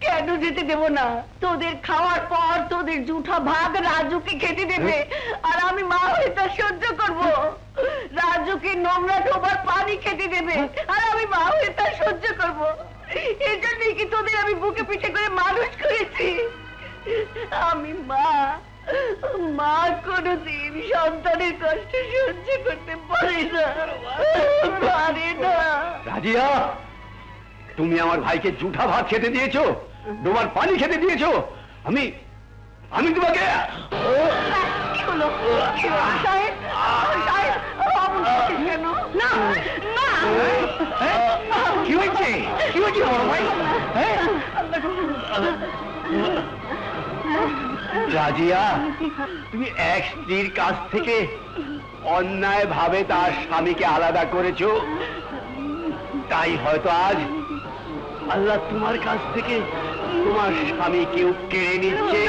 কেন যেতে দেব না? তোদের খাওয়ার পর তোদের জুঠা ভাগ রাজুকে খেতে দেবে, আর আমি মা হয়ে তা সহ্য করব। রাজুকে নোংরা ডোবার পানি খেতে দেবে, আর আমি মা হয়ে তা সহ্য করব। এই জন্যই কি তোদের আমি বুকে পিঠে করে মানুষ করেছি। আমি মা, মা কোনদিন সন্তানের কষ্ট সহ্য করতে পারে না, পারে না। রাজিয়া, তুমি আমার ভাইকে জুঠা ভাত খেতে দিয়েছো, ডোবার পানি খেতে দিয়েছো। আমি আমি তোমাকে কি হলো? কি হলো? সাহেব, সাহেব, কেন? না, না। কি হয়েছে? কি হয়েছে বড় ভাই? রাজিয়া, তুমি এক স্ত্রীর কাছ থেকে অন্যায় ভাবে তার স্বামীকে আলাদা করেছো, তাই হয়তো আজ আল্লাহ তোমার কাছ থেকে তোমার স্বামীকেও কেড়ে নিচ্ছে।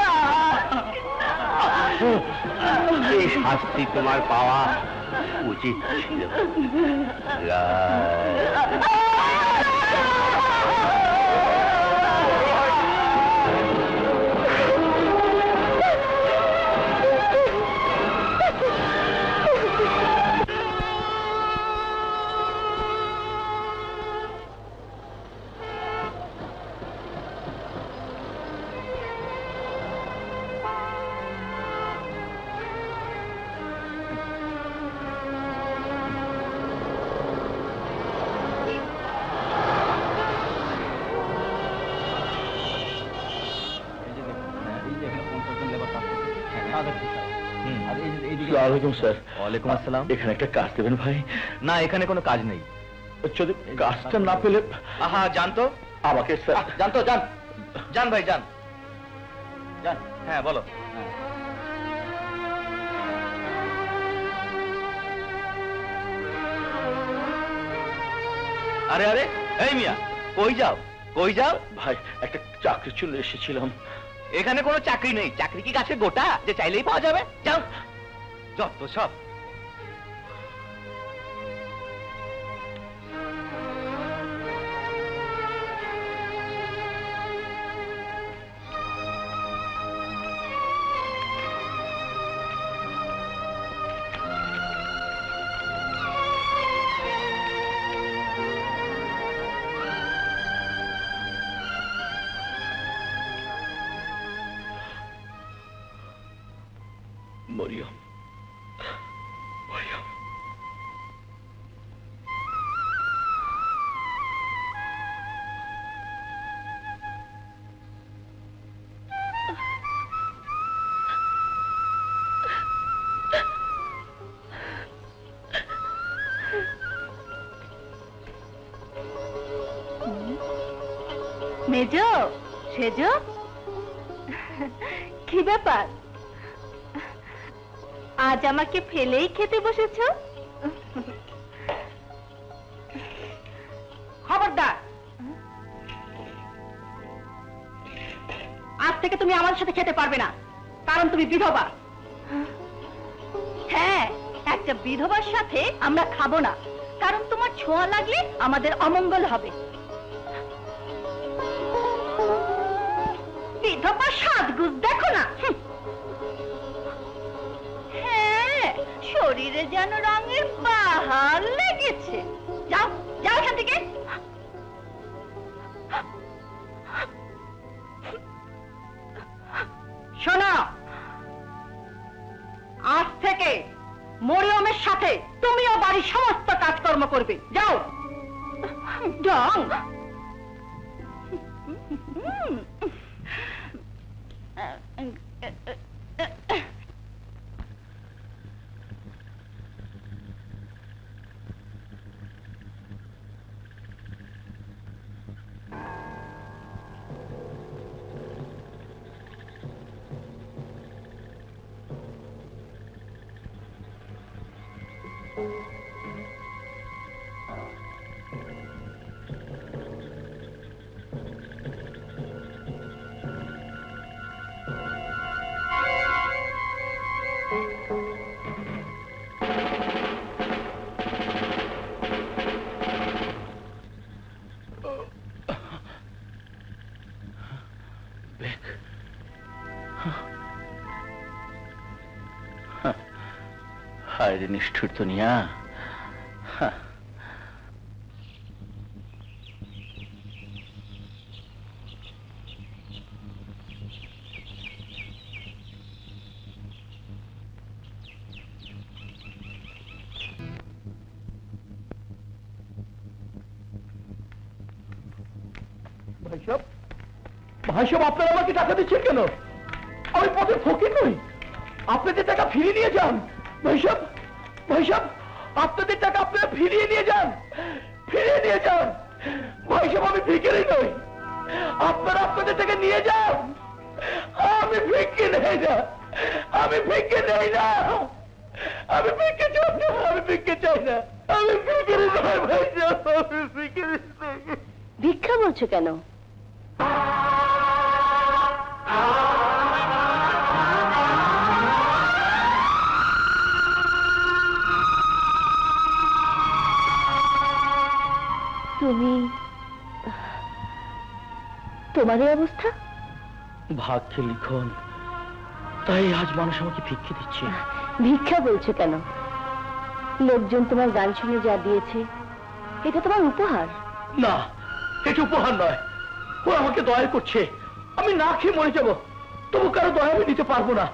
এই শাস্তি তোমার পাওয়া উচিত ছিল। ওয়ালাইকুম আসসালাম। এখানে একটা কাজ দেবেন ভাই? না, এখানে কোনো কাজ নেই। যদি কাজটা না পেলে? আহা, যান তো। আমাকে জান তো, যান যান ভাই, যান যান। হ্যাঁ বলো। আরে আরে, এই মিয়া, কই যাও কই যাও? ভাই, একটা চাকরির জন্য এসেছিলাম। এখানে কোনো চাকরি নেই। চাকরি কি গাছের গোটা যে চাইলেই পাওয়া যাবে? যাও, যত সব। মরিয়ম, মরিয়ম, মেজো, সেজো, কি ব্যাপার? আজ আমাকে ফেলেই খেতে বসেছ? খবরদার, আজ থেকে তুমি আমার সাথে খেতে পারবে না, কারণ তুমি বিধবা। হ্যাঁ, একটা বিধবার সাথে আমরা খাবো না, কারণ তোমার ছোঁয়া লাগলে আমাদের অমঙ্গল হবে। বিধবা সাজগুজ দেখো না। হ্যাঁ, শরীরে যেন রঙের বাহার লেগেছে। যাও যাও এখান থেকে। শোনো, আজ থেকে মরিয়মের সাথে তুমিও বাড়ির সমস্ত কাজকর্ম করবে। যাও। ডং, হায় রে নিষ্ঠুর দুনিয়া। ভাইসব, ভাইসব, আপনারা আমাকে টাকা দিচ্ছেন কেন? আমি পথে ফকির নই, আপনাদের টাকা ফিরিয়ে নিয়ে যান। ভাইসব, ভাইসব, আপনাদের টাকা আপনারা ফিরিয়ে নিয়ে যান, ফিরিয়ে নিয়ে যান। ভাইসব, আমি ভিখারি নই, আপনারা আপনাদের টাকা নিয়ে যান। আমি ভিক্ষে নেই না, আমি ভিক্ষে নেই না, আমি ভিক্ষে চাই না, আমি ভিক্ষে চাই না, আমি ভিখারি নই। ভাইসব, আমি ভিখারি নই। ভিক্ষা বলছো কেন? তুমি, তোমার এই অবস্থা? ভাগ্যে লিখন, তাই আজ মানুষ আমাকে ভিক্ষে দিচ্ছে। ভিক্ষা বলছো কেন? লোকজন তোমার গান শুনে যা দিয়েছে এটা তোমার উপহার। না, এটা উপহার নয়, ও আমাকে দয়া করছে। আমি না খেয়ে মরে যাব, তবু কারো দয়া আমি নিতে পারবো না।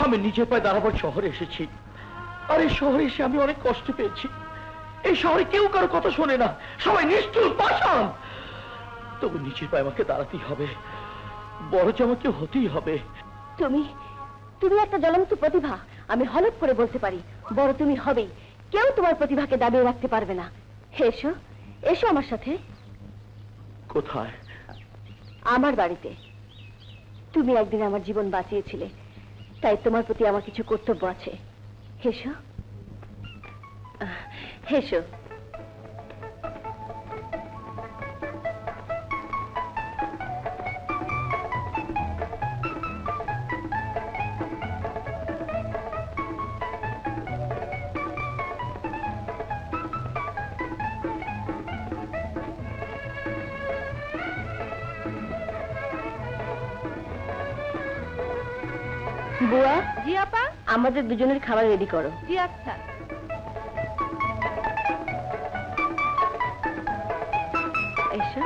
আমি নিজের পায়ে দাঁড়াবার শহরে এসেছি, আর এই শহরে এসে আমি অনেক কষ্ট পেয়েছি। এই শহরে কেউ কারো কথা শোনে না, সবাই নিষ্ঠুর পাষাণ। তবু নিজের পায়ে আমাকে দাঁড়াতেই হবে, বড় যে আমাকে হতেই হবে। তুমি, তুমি একটা জ্বলন্ত প্রতিভা, আমি হলফ করে বলতে পারি। বড় তুমি হবেই, কেউ তোমার প্রতিভাকে দাবিয়ে রাখতে পারবে না। এসো, এসো আমার সাথে। কোথায়? আমার বাড়িতে। তুমি একদিন আমার জীবন বাঁচিয়েছিলে, তাই তোমার প্রতি আমার কিছু কর্তব্য আছে। এসো, এসো। বুয়া, জি আপা। আমাদের দুজনের খাবার রেডি করো। জি আচ্ছা। এসো।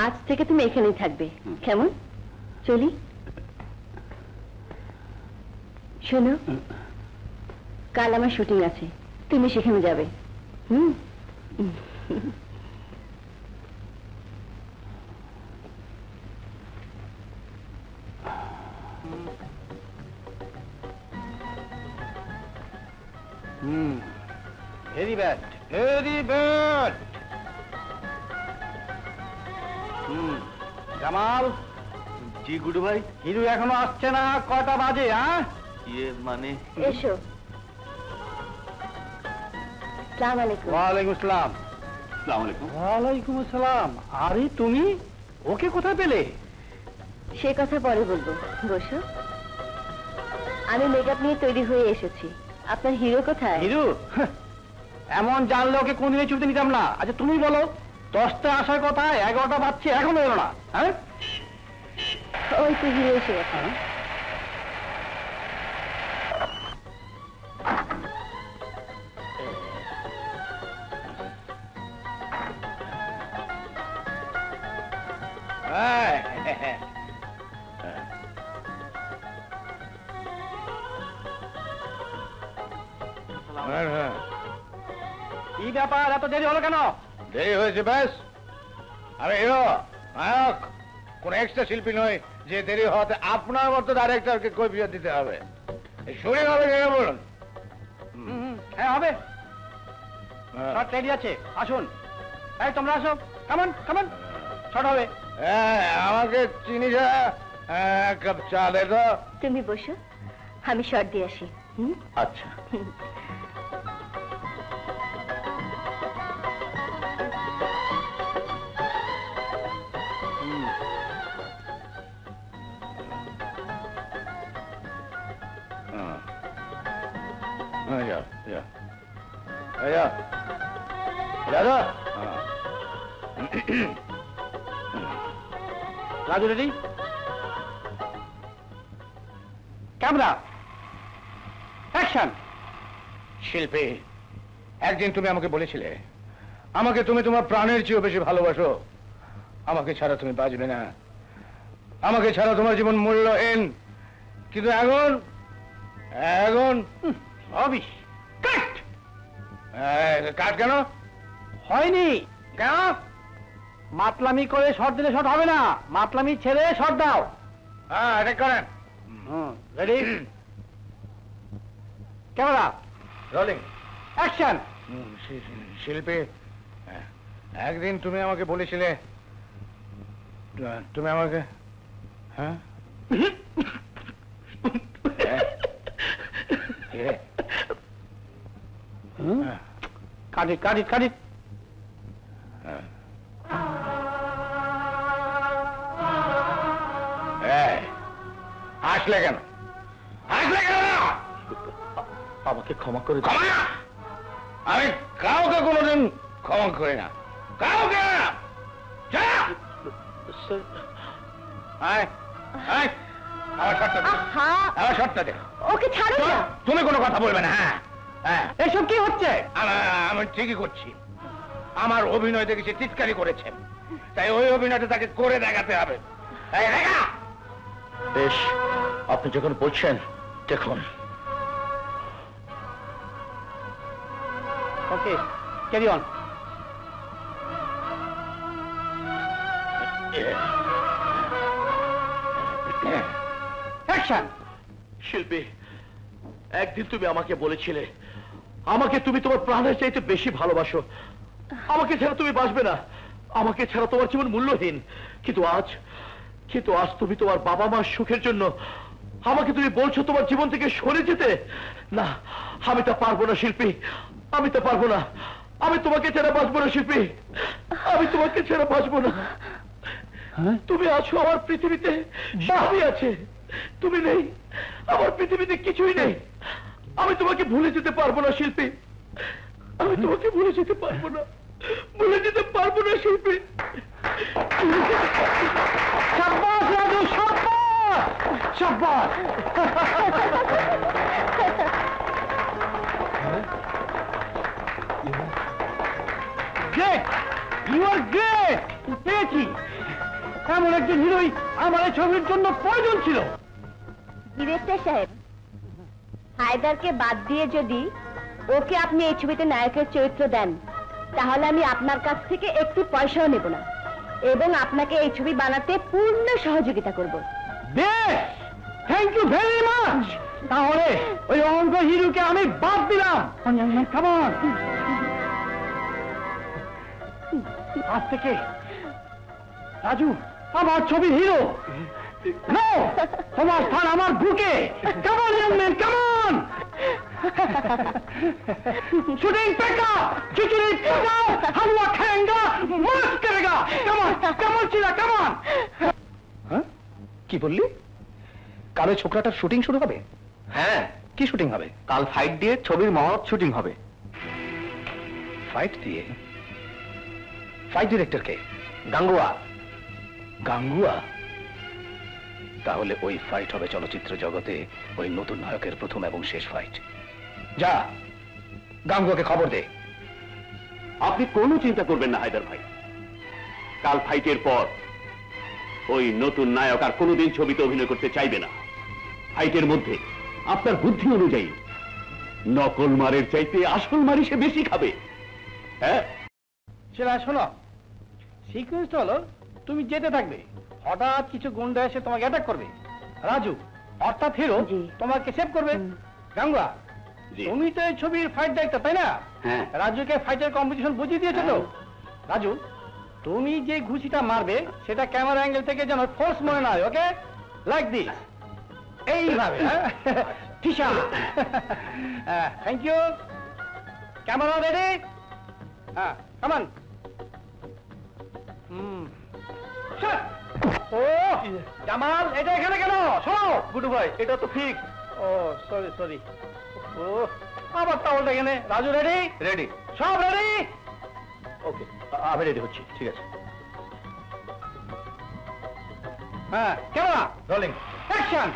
আজ থেকে তুমি এখানেই থাকবে, কেমন? চলি। শোনো, কাল আমার শুটিং আছে, তুমি সেখানে যাবে। Very bad, very bad. Jamal. জি গুডু ভাই। হিরু এখনো আসছে না, কটা বাজে? হ্যাঁ, ইয়ে মানে এসো। সালাম আলাইকুম। ওয়ালাইকুম আসসালাম। আসসালামু আলাইকুম। ওয়ালাইকুম আসসালাম। আরে তুমি ওকে কোথায় পেলে? সে কথা পরে বলবো, বসো। আমি মেকআপ নিয়ে তৈরি হয়ে এসেছি। আপনার হিরো কোথায়? হিরু এমন জানলে ওকে কোনদিনই ছুটতে নিতাম না। আচ্ছা তুমি বলো, 10টা আসার কথা, 11টা বাজছে, এখনো এলো না। হ্যাঁ, ওই তো হিরো এসে গেছে। কি ব্যাপার, এত দেরি হলো কেন? দেরি হয়েছে ব্যাস। আরে হিরো, নায়ক, কোন এক্সট্রা শিল্পী নয় যে দেরি হওয়াতে আপনার মতো ডাইরেক্টরকে কৈফিয়ত দিতে হবে। শুটিং হবে কেন বলুন? হ্যাঁ হবে, শট রেডি আছে, আসুন। এই তোমরা আসো, কামন কামন, শট হবে। হ্যাঁ, আমাকে চিনি যা, এক কাপ চা দে তো। তুমি বসো, আমি শর্ট দিয়ে আসি। আচ্ছা। Ja, ja. Ja. রাজা, রাজু রেডি? Camera, action. শিল্পী, একদিন তুমি আমাকে বলেছিলে আমাকে তুমি তোমার প্রাণের চেয়েও বেশি ভালোবাসো। আমাকে ছাড়া তুমি বাঁচবে না, আমাকে ছাড়া তোমার জীবন মূল্যহীন। কিন্তু এখন এখন অবিশ কাট। কাট কেন হয়নি কেন? মাতলামি করে শট দিলে শট হবে না, মাতলামি ছেড়ে শট দাও। হ্যাঁ, এটা করেন। Ready, camera, rolling, action. শিল্পী, একদিন তুমি আমাকে বলেছিলে তুমি আমাকে, হ্যাঁ কাট ইট, কাট ইট, কাট ইট। আসলে কেন, আসলে কেন? আমাকে ক্ষমা করে ক্ষমা? আমি কাউকে কোনোদিন ক্ষমা করি না, কাউকে না। যা! আয়, আয়, আমার শটটা দে, আহা, আমার শটটা দে। ওকে ছাড়ো না। তুমি কোনো কথা বলবে না। হ্যাঁ, হ্যাঁ, এসব কি হচ্ছে? আমি ঠিকই করছি। আমার অভিনয় দেখে সে চিৎকারি করেছে, তাই ওই অভিনয়টা তাকে করে দেখাতে হবে। এই দেখা। বেশ, আপনি যখন বলছেন দেখুন। ওকে, ক্যারি অন। অ্যাকশন। শিল্পী, একদিন তুমি আমাকে বলেছিলে আমাকে তুমি তোমার প্রাণের চাইতে বেশি ভালোবাসো। আমাকে ছাড়া তুমি বাঁচবে না, আমাকে ছাড়া তোমার জীবন মূল্যহীন। কিন্তু আজ তুমি তোমার বাবা মার সুখের জন্য আমাকে তুমি বলছো তোমার জীবন থেকে সরে যেতে। না, আমি তা পারবো না শিল্পী, আমি তা পারবো না। আমি তোমাকে ছাড়া বাঁচবো না শিল্পী, আমি তোমাকে ছাড়া বাঁচবো না। তুমি আছো আমার পৃথিবীতে, সবই আছে। তুমি নেই, আমার পৃথিবীতে কিছুই নেই। আমি তোমাকে ভুলে যেতে পারবো না শিল্পী, আমি তোমাকে ভুলে যেতে পারবো না, ভুলে যেতে পারবো না শিল্পী। সাব্বাস রাজু, সাব্বাস, সাব্বাস। Great, you are great. পেয়েছি, এমন একজন হিরোই আমার এই ছবির জন্য প্রয়োজন ছিল। ডিরেক্টর সাহেব, হায়দারকে বাদ দিয়ে যদি ওকে আপনি এই ছবিতে নায়কের চরিত্র দেন, তাহলে আমি আপনার কাছ থেকে একটি পয়সাও নেব না এবং আপনাকে এই ছবি বানাতে পূর্ণ সহযোগিতা করব। বেশ, থ্যাংক ইউ ভেরি মাচ। তাহলে ওই অঙ্ক হিরোকে আমি বাদ দিলাম। কেমন? আজ থেকে রাজু আমার ছবির হিরো। নো, তোমার স্থান আমার বুকে। কেমন ম্যান, কেমন? শুটিং পেকা, খিচুড়ি পাকাও, হালুয়া খাएंगा, मस्त करेगा। কেমন, কেমন ছিল, কেমন? কি বললি? কাল ওই ছোকরাটার শুটিং শুরু হবে? হ্যাঁ, কি শুটিং হবে? কাল ফাইট দিয়ে ছবির মহৎ শুটিং হবে। ফাইট দিয়ে? ফাইট ডিরেক্টর কে? গাঙ্গুয়া। গাঙ্গুয়া? তাহলে ওই ফাইট হবে চলচ্চিত্র জগতে ওই নতুন নায়কের প্রথম এবং শেষ ফাইট। যা, গাঙ্গুয়াকে খবর দে। আপনি কোনো চিন্তা করবেন না হায়দার ভাই, কাল ফাইটের পর ওই নতুন নায়ক আর কোনোদিন ছবিতে অভিনয় করতে চাইবে না। ফাইটের মধ্যে আপনার বুদ্ধি অনুযায়ী নকল মারের চাইতে আসল মারি সে বেশি খাবে। হ্যাঁ, সেটা শোনো, সিকোয়েন্সটা হলো তুমি যেতে থাকবে, হঠাৎ কিছু গুন্ডা এসে তোমাকে অ্যাটাক করবে। রাজু অর্থাৎ হিরো তোমাকে সেভ করবে। গাঙ্গুয়া, তুমি তো এই ছবির ফাইট ডাইরেক্টর, তাই না? হ্যাঁ। রাজুকে ফাইটের কম্পিটিশন বুঝিয়ে দিয়েছো তো? রাজু, তুমি যে ঘুষিটা মারবে সেটা ক্যামেরা অ্যাঙ্গেল থেকে যেন ফোর্স মনে না হয়। ওকে, লাইক দিস, এইভাবে। ঠিসা। Thank you. Camera ready? হ্যাঁ, কামান। ও জামাল, এটা এখানে কেন? শোনো গুডু ভাই, এটা তো ফিক্স। ও সরি সরি। ও আবার টাওয়ালটা এখানে। রাজু রেডি? রেডি। সব রেডি? ওকে, আমি রেডি হচ্ছি। ঠিক আছে, হ্যাঁ, camera rolling, action.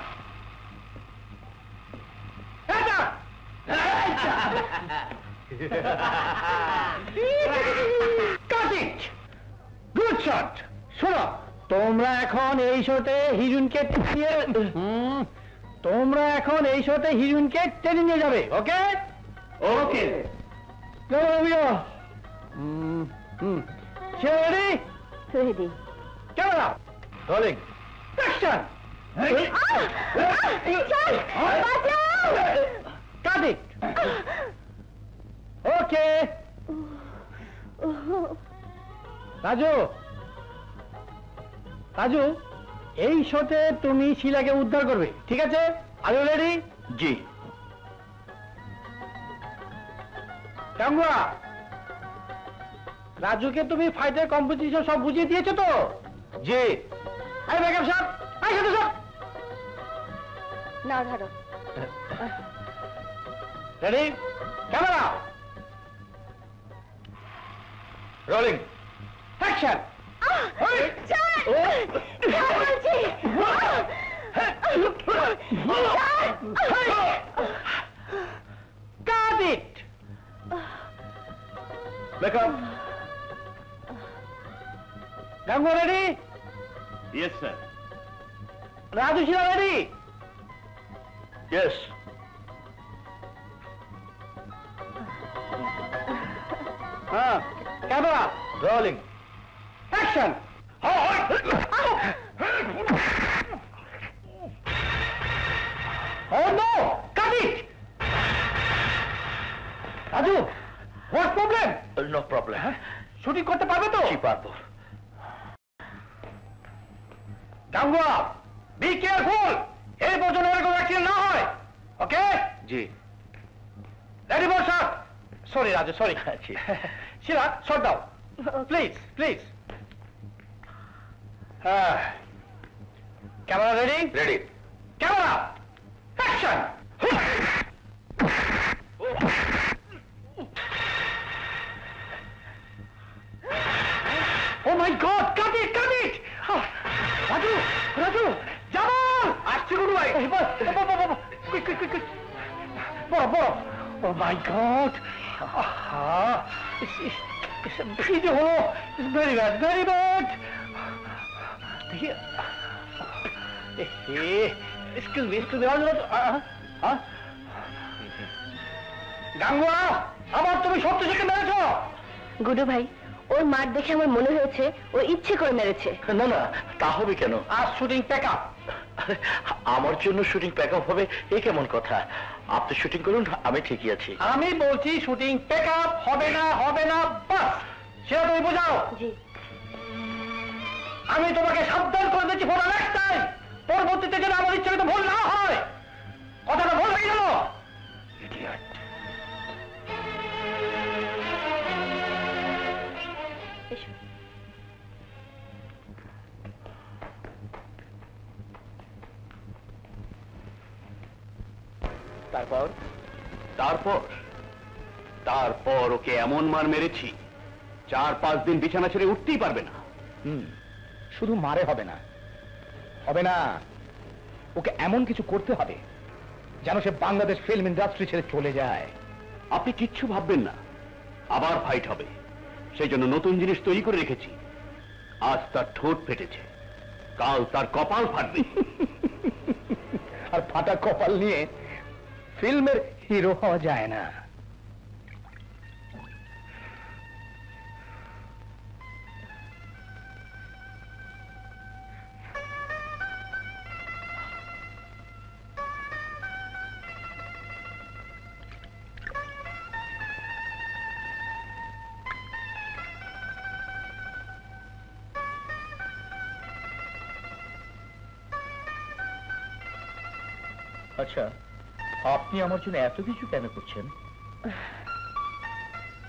Cut it, good shot. শোনো, তোমরা এখন এই শোতে হিরোইনকে টেনে নিয়ে যাবে। Okay okay. Ready? Ready. Camera rolling, action. Cut it. Okay Raju, Raju এই শোতে তুমি শিলাকে উদ্ধার করবে, ঠিক আছে? Are you ready? জি। গাঙ্গুয়া, রাজুকে তুমি ফাইটের কম্পিটিশন সব বুঝিয়ে দিয়েছো তো? জি। এই মেকআপ সব, এই সাথে সব না ধরো। Ready? Camera rolling, action. Got it. Makeup. Gangu ready? Yes sir. Raju Sheela ready? Yes. হ্যাঁ, camera rolling, action. Oh no! Cut it! Raju, what problem? No problem. Shooting করতে পারবে তো? কি পারবো। গাঙ্গুয়া, বি কেয়ারফুল, এই পর্যন্ত এরকম অ্যাক্সিডেন্ট না হয়। ওকে? জি। Ready for shot. Sorry Raju, sorry. Sheela, shot দাও প্লিজ, প্লিজ। হ্যাঁ, camera ready? Ready. Camera action. My god, cut it, cut it! Raju, Raju, Jamal! আসছি গুরু ভাই। Quick, quick, quick, quick. বড়, বড়। Oh my god! কি যে হলো? Very bad, very bad! দেখি, এক্সকিউজ মি, এক্সকিউজ মি, হ্যাঁ? গাঙ্গুয়া, আবার তুমি সত্যি সত্যি মেরেছ? গুডু ভাই, ওর মার দেখে আমার মনে হয়েছে ও ইচ্ছে করে মেরেছে। না না, তা হবে কেন? আর শুটিং প্যাক আপ। আমার জন্য শুটিং প্যাক আপ হবে এ কেমন কথা? আপনি শুটিং করুন, আমি ঠিকই আছি। আমি বলছি শুটিং প্যাক আপ হবে না, হবে না, বাস সেটা তুমি বোঝাও। জি। আমি তোমাকে সাবধান করে দিচ্ছি ফোন একটাই, পরবর্তীতে যেন আমার ইচ্ছা ভুল না হয়। কথাটা ভুল হয়ে গেল। তারপর তারপর তারপর ওকে এমন মার মেরেছি 4-5 দিন বিছানা ছেড়ে উঠতেই পারবে না। শুধু মারে হবে না, হবে না, ওকে এমন কিছু করতে হবে যেন সে বাংলাদেশ ফিল্ম ইন্ডাস্ট্রি ছেড়ে চলে যায়। আপনি কিচ্ছু ভাববেন না, আবার ফাইট হবে। সেই জন্য নতুন জিনিস তৈরি করে রেখেছি। আজ তার ঠোঁট ফেটেছে, কাল তার কপাল ফাটবে। আর ফাটা কপাল নিয়ে ফিল্মের হিরো হওয়া যায় না। আচ্ছা, আপনি আমার জন্য এত কিছু কেন করছেন?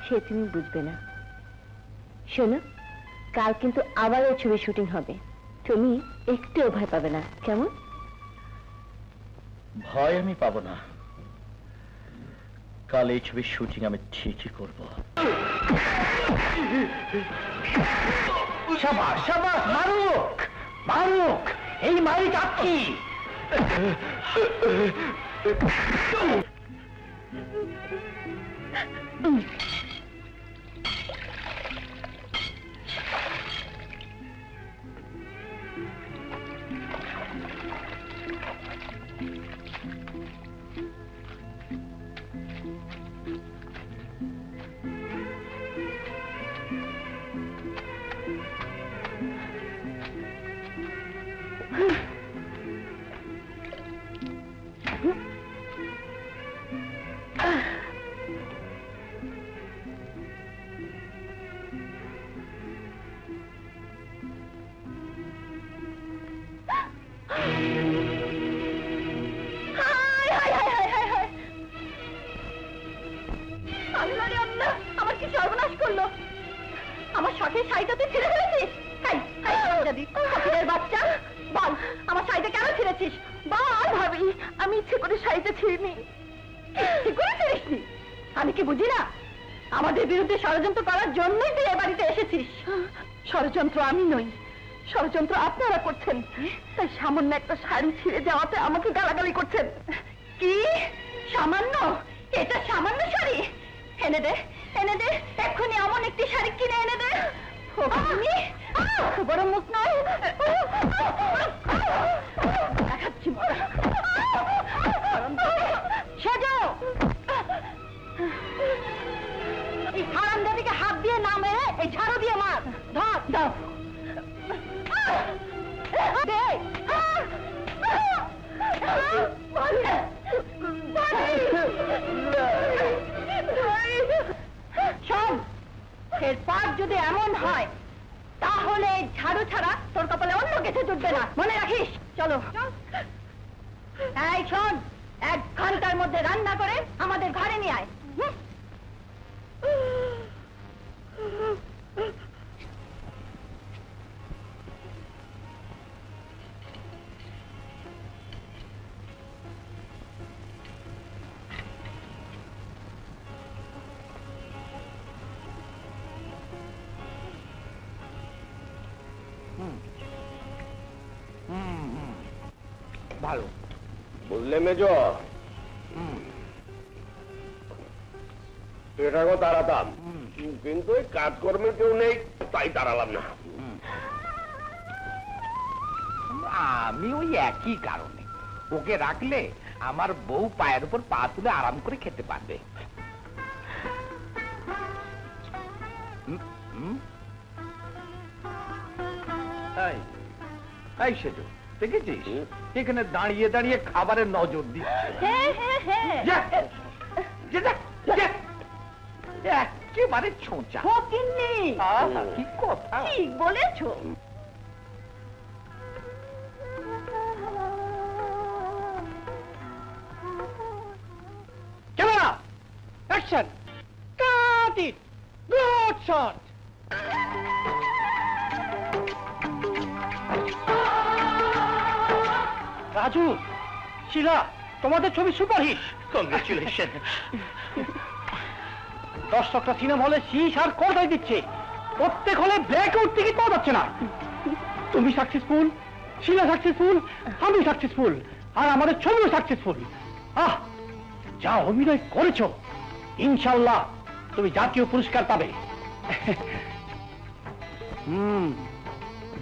সে তুমি বুঝবে না। শোনো, কাল কিন্তু আবার ওই ছবি শুটিং হবে, তুমি একটুও ভয় পাবে না, কেমন? ভয় আমি পাবো না, কাল এই ছবির শুটিং আমি ঠিকই করব। শাবাশ, শাবাশ, মারুক, মারুক, এই মারি কাকি। আমার কি সর্বনাশ করলো? আমার শখের শাড়িটা তুই ছিঁড়ে ফেলেছিস? বাচ্চা, বল আমার শাড়িটা কেন ছিঁড়েছিস? বল। ভাবি, আমি ইচ্ছে করে শাড়িটা ছিঁড়িনি। ইচ্ছে করে ছিঁড়িসনি? আমি কি বুঝি না? আমাদের বিরুদ্ধে ষড়যন্ত্র করার জন্যই তুই এ বাড়িতে এসেছিস। ষড়যন্ত্র আমি নই, ষড়যন্ত্র আপনারা করছেন। তাই সামান্য একটা শাড়ি ছিঁড়ে যাওয়াতে আমাকে গালাগালি করছেন। কি সামান্য? এটা সামান্য শাড়ি? এনে দে, এনে দে, এক্ষুনি এমন একটি শাড়ি কিনে এনে দে। বড় মুখ নয়, দেখাচ্ছি। সেজো, এই হারামজাদিকে হাত দিয়ে না মেরে এই ঝাড়ু দিয়ে মার। ধর, দাও। শোন, এরপর যদি এমন হয় তাহলে ঝাড়ু ছাড়া তোর কপালে অন্য কিছু জুটবে না, মনে রাখিস। চলো। এই শোন, 1 ঘন্টার মধ্যে রান্না করে আমাদের ঘরে নিয়ে আয়। ভালো। বুঝলে মেজো, এটাকেও তাড়াতাম, কিন্তু এই কাজকর্মে কেউ নেই, তাই তাড়ালাম না। আমি ওই একই কারণে, ওকে রাখলে আমার বউ পায়ের উপর পা তুলে আরাম করে খেতে পারবে। এই সেজো, দেখেছিস এখানে দাঁড়িয়ে দাঁড়িয়ে খাবারের নজর দিচ্ছে। যা, যা, যা, যা। একেবারে ছোঁচা। আহা, কি কথা। ঠিক বলেছো। Camera action, cut it, good shot. Raju, শিলা, তোমাদের ছবি সুপারহিট। কংগ্রেচুলেশন। দর্শকরা সিনেমা হলে শীষ আর কোথায় দিচ্ছে, প্রত্যেক হলে ব্ল্যাক আউট টিকিট পাওয়া যাচ্ছে না। তুমি সাকসেসফুল, শিলা সাকসেসফুল, আমি সাকসেসফুল, আর আমাদের ছবিও সাকসেসফুল। যা অভিনয় করেছো, ইনশাআল্লাহ তুমি জাতীয় পুরস্কার পাবে।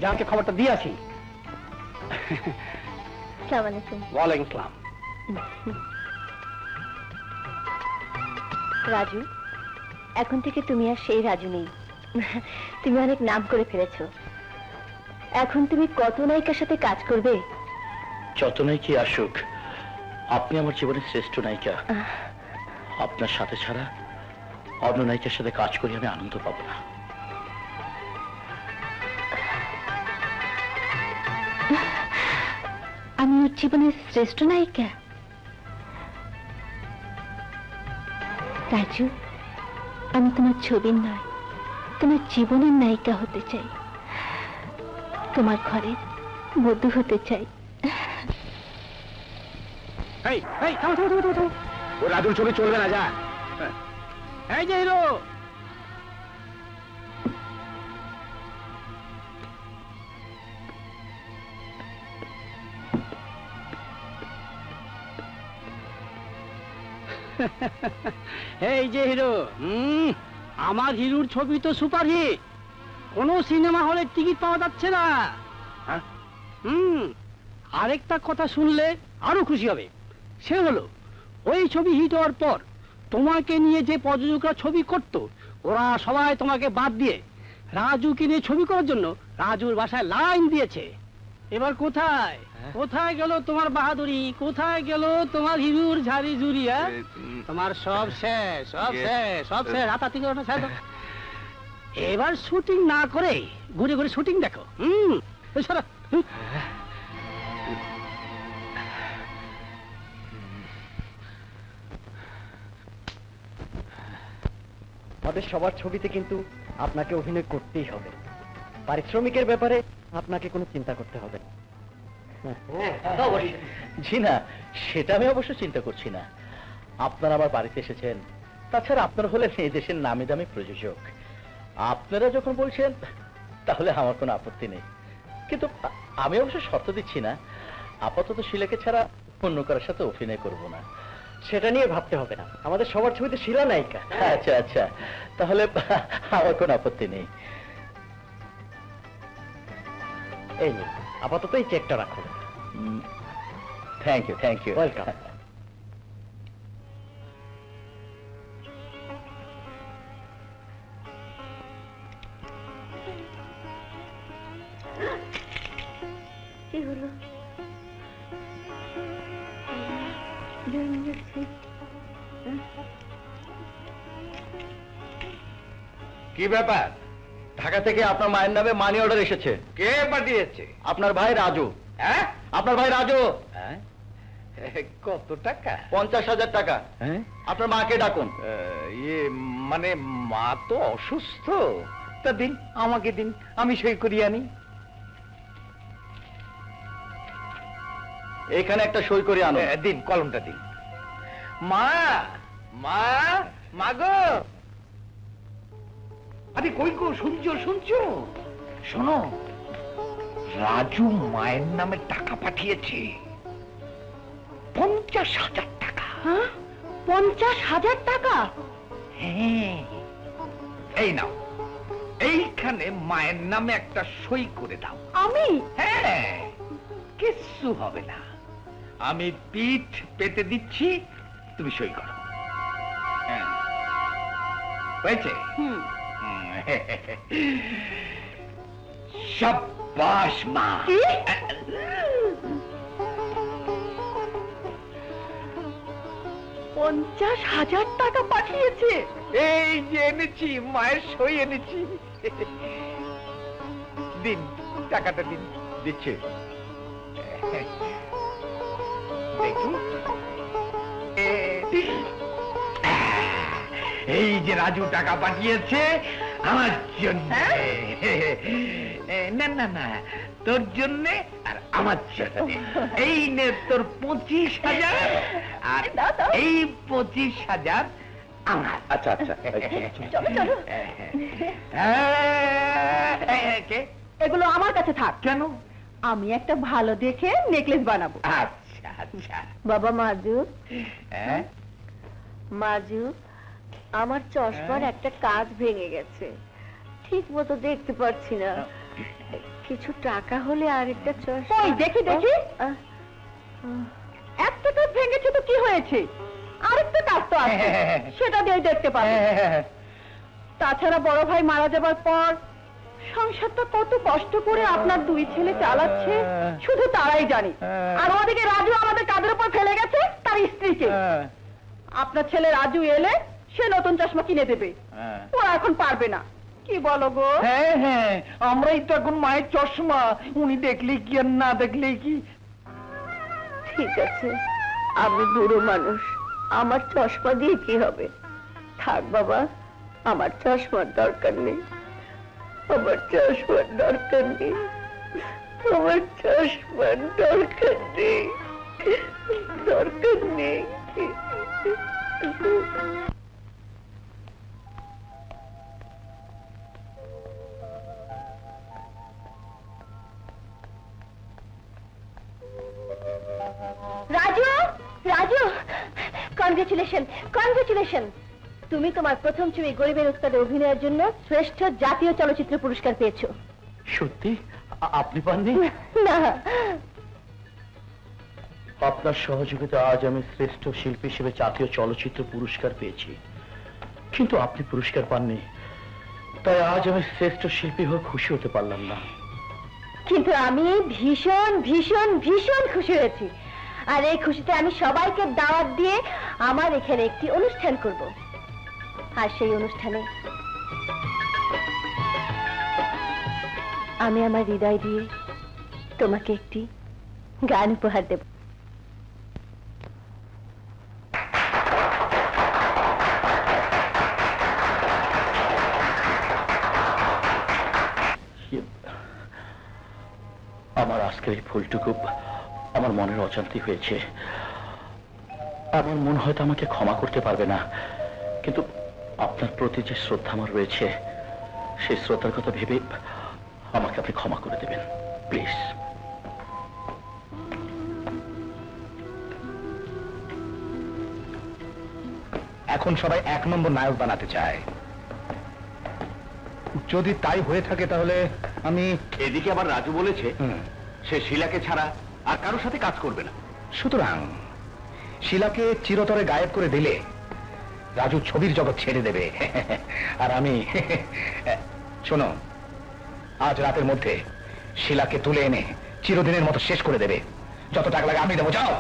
যাকে খবরটা দিয়ে আসি। আসসালামু আলাইকুম। ওয়ালাইকুম আসসালাম। রাজু, এখন থেকে তুমি আর সেই রাজু নেই, তুমি অনেক নাম করে ফেলেছো। এখন তুমি কত নায়িকার সাথে কাজ করবে? যত নায়িকা আসুক, আপনি আমার জীবনের শ্রেষ্ঠ নায়িকা। আপনার সাথে ছাড়া অন্য নায়িকার সাথে কাজ করে আমি আনন্দ পাবো না। আমি ওর জীবনের শ্রেষ্ঠ নায়িকা? রাজু, আমি তোমার ছবির নয়, তোমার জীবনের নায়িকা হতে চাই, তোমার ঘরের বধূ হতে চাই। ও রাজুর ছবি চলবে না, যা। এই যে হিরো, এই যে হিরো, আমার হিরোর ছবি তো সুপারহিট, কোন সিনেমা হলে টিকিট পাওয়া যাচ্ছে না। আরেকটা কথা শুনলে আরো খুশি হবে, সে হলো ওই ছবি হিট হওয়ার পর তোমাকে নিয়ে যে প্রযোজকরা ছবি করত, ওরা সবাই তোমাকে বাদ দিয়ে রাজুকে নিয়ে ছবি করার জন্য রাজুর বাসায় লাইন দিয়েছে। এবার কোথায় কোথায় গেল তোমার বাহাদুরি, কোথায় গেল তোমার হিরুর ঝাড়ি ঝুড়িয়া? তোমার সব শেষ, সব শেষ, সব শেষ, হাতাহাতি করে না, শেষ। এবার শুটিং না করে ঘুরে ঘুরে শুটিং দেখো। আমাদের সবার ছবিতে কিন্তু আপনাকে অভিনয় করতেই হবে। পারিশ্রমিকের ব্যাপারে আপনাকে কোনো চিন্তা করতে হবে না। জি না, সেটা আমি অবশ্য চিন্তা করছি না। আপনারা আমার বাড়িতে এসেছেন, তাছাড়া আপনারা হলেন এই দেশের নামি দামি প্রযোজক। আপনারা যখন বলছেন তাহলে আমার কোনো আপত্তি নেই, কিন্তু আমি অবশ্য শর্ত দিচ্ছি না, আপাতত শিলাকে ছাড়া অন্য কারোর সাথে অভিনয় করব না। সেটা নিয়ে ভাবতে হবে না, আমাদের সবার ছবিতে শিলা নায়িকা। আচ্ছা আচ্ছা, তাহলে আমার কোনো আপত্তি নেই। এই নিন, আপাতত এই চেকটা রাখুন। Thank you, thank you. Welcome. কি হলো? কি ব্যাপার? ঢাকা থেকে আপনার মায়ের নামে মানি অর্ডার এসেছে। কে পাঠিয়েছে? আপনার ভাই রাজু। হ্যাঁ, আপনার ভাই রাজু। কত টাকা? 50,000 টাকা। আপনার মাকে ডাকুন। ইয়ে মানে মা তো অসুস্থ, তা দিন, আমাকে দিন, আমি সই করিয়ে আনি। এখানে একটা সই করে আনো। দিন, কলমটা দিন। মা, মা, মা গো। আরে কই গো, শুনছো শুনছো? শোনো, রাজু মায়ের নামে টাকা পাঠিয়েছে। 50,000 টাকা। হ্যাঁ, 50,000 টাকা? হ্যাঁ, এই নাও, এইখানে মায়ের নামে একটা সই করে দাও। আমি? হ্যাঁ, কিচ্ছু হবে না, আমি পিঠ পেতে দিচ্ছি, তুমি সই করো। হ্যাঁ, হয়েছে? হুম। শাবাশ মা। কি? 50,000 টাকা পাঠিয়েছে? এই যে এনেছি, মায়ের সই এনেছি। দিন, টাকাটা দিন। দিচ্ছে। দেখি, এই যে রাজু টাকা পাঠিয়েছে আমার জন্য। না না না, তোর জন্য আর আমার জন্য। এই নে তোর 25,000, আর এই 25,000 আমার। আচ্ছা আচ্ছা, চলো চলো। কে? এগুলো আমার কাছে থাক। কেন? আমি একটা ভালো দেখে নেকলেস বানাবো। আচ্ছা আচ্ছা। বাবা মাজু, হ্যাঁ? মাজু, আমার চশমার একটা কাঁচ ভেঙে গেছে, ঠিক মতো দেখতে পাচ্ছি না। কিছু টাকা হলে আরেকটা চশমা। ওই দেখি দেখি। আহ, একটা কাজ ভেঙেছে তো কি হয়েছে? আরেকটা কাজ তো আছে, সেটা দিয়ে দেখতে পাবে। তাছাড়া বড় ভাই মারা যাবার পর সংসারটা কত কষ্ট করে আপনার দুই ছেলে চালাচ্ছে শুধু তারাই জানে। আর ওদিকে রাজু আমাদের কাঁধের উপর ফেলে গেছে তার স্ত্রীকে। আপনার ছেলে রাজু এলে সে নতুন চশমা কিনে দেবে, ও এখন পারবে না। কি বলো গো? হ্যাঁ হ্যাঁ, আমরাই তো এখন মায়ের চশমা, উনি দেখলেই কি আর না দেখলেই কি। ঠিক আছে, আমি বুড়ো মানুষ, আমার চশমা দিয়ে কি হবে? থাক বাবা, আমার চশমার দরকার নেই, আমার চশমার দরকার নেই, আমার চশমার দরকার নেই, দরকার নেই। Raju, Raju, congratulation, congratulation. তুমি তোমার প্রথম ছবি গরিবের উস্তাদে অভিনয়ের জন্য শ্রেষ্ঠ জাতীয় চলচ্চিত্র পুরস্কার পেয়েছো। সত্যি? আপনি পাননি? না, আপনার সহযোগিতা আজ আমি শ্রেষ্ঠ শিল্পী হিসেবে জাতীয় চলচ্চিত্র পুরস্কার পেয়েছি, কিন্তু আপনি পুরস্কার পাননি, তাই আজ আমি শ্রেষ্ঠ শিল্পী হয়ে খুশি হতে পারলাম না। কিন্তু আমি ভীষণ ভীষণ ভীষণ খুশি হয়েছি। আর এই খুশিতে আমি সবাইকে দাওয়াত দিয়ে আমার এখানে একটি অনুষ্ঠান করব। আর সেই অনুষ্ঠানে আমি আমার হৃদয় দিয়ে তোমাকে একটি গান উপহার দেব। আমার আজকের এই ভুলটুকু আমার মনের অজান্তি হয়েছে। আমার মন হয়তো আমাকে ক্ষমা করতে পারবে না, কিন্তু আপনার প্রতি যে শ্রদ্ধা আমার রয়েছে, সেই শ্রদ্ধার কথা ভেবে আমাকে আপনি ক্ষমা করে দেবেন, প্লিজ। এখন সবাই 1 নম্বর নায়ক বানাতে চায়। যদি তাই হয়ে থাকে তাহলে আমি। এদিকে আবার রাজু বলেছে সে শিলাকে ছাড়া আর কারোর সাথে কাজ করবে না। সুতরাং শিলাকে চিরতরে গায়েব করে দিলে রাজু ছবির জগৎ ছেড়ে দেবে। আর আমি শোনো, আজ রাতের মধ্যে শিলাকে তুলে এনে চিরদিনের মতো শেষ করে দেবে। যত টাকা লাগে আমি দেবো, যাও।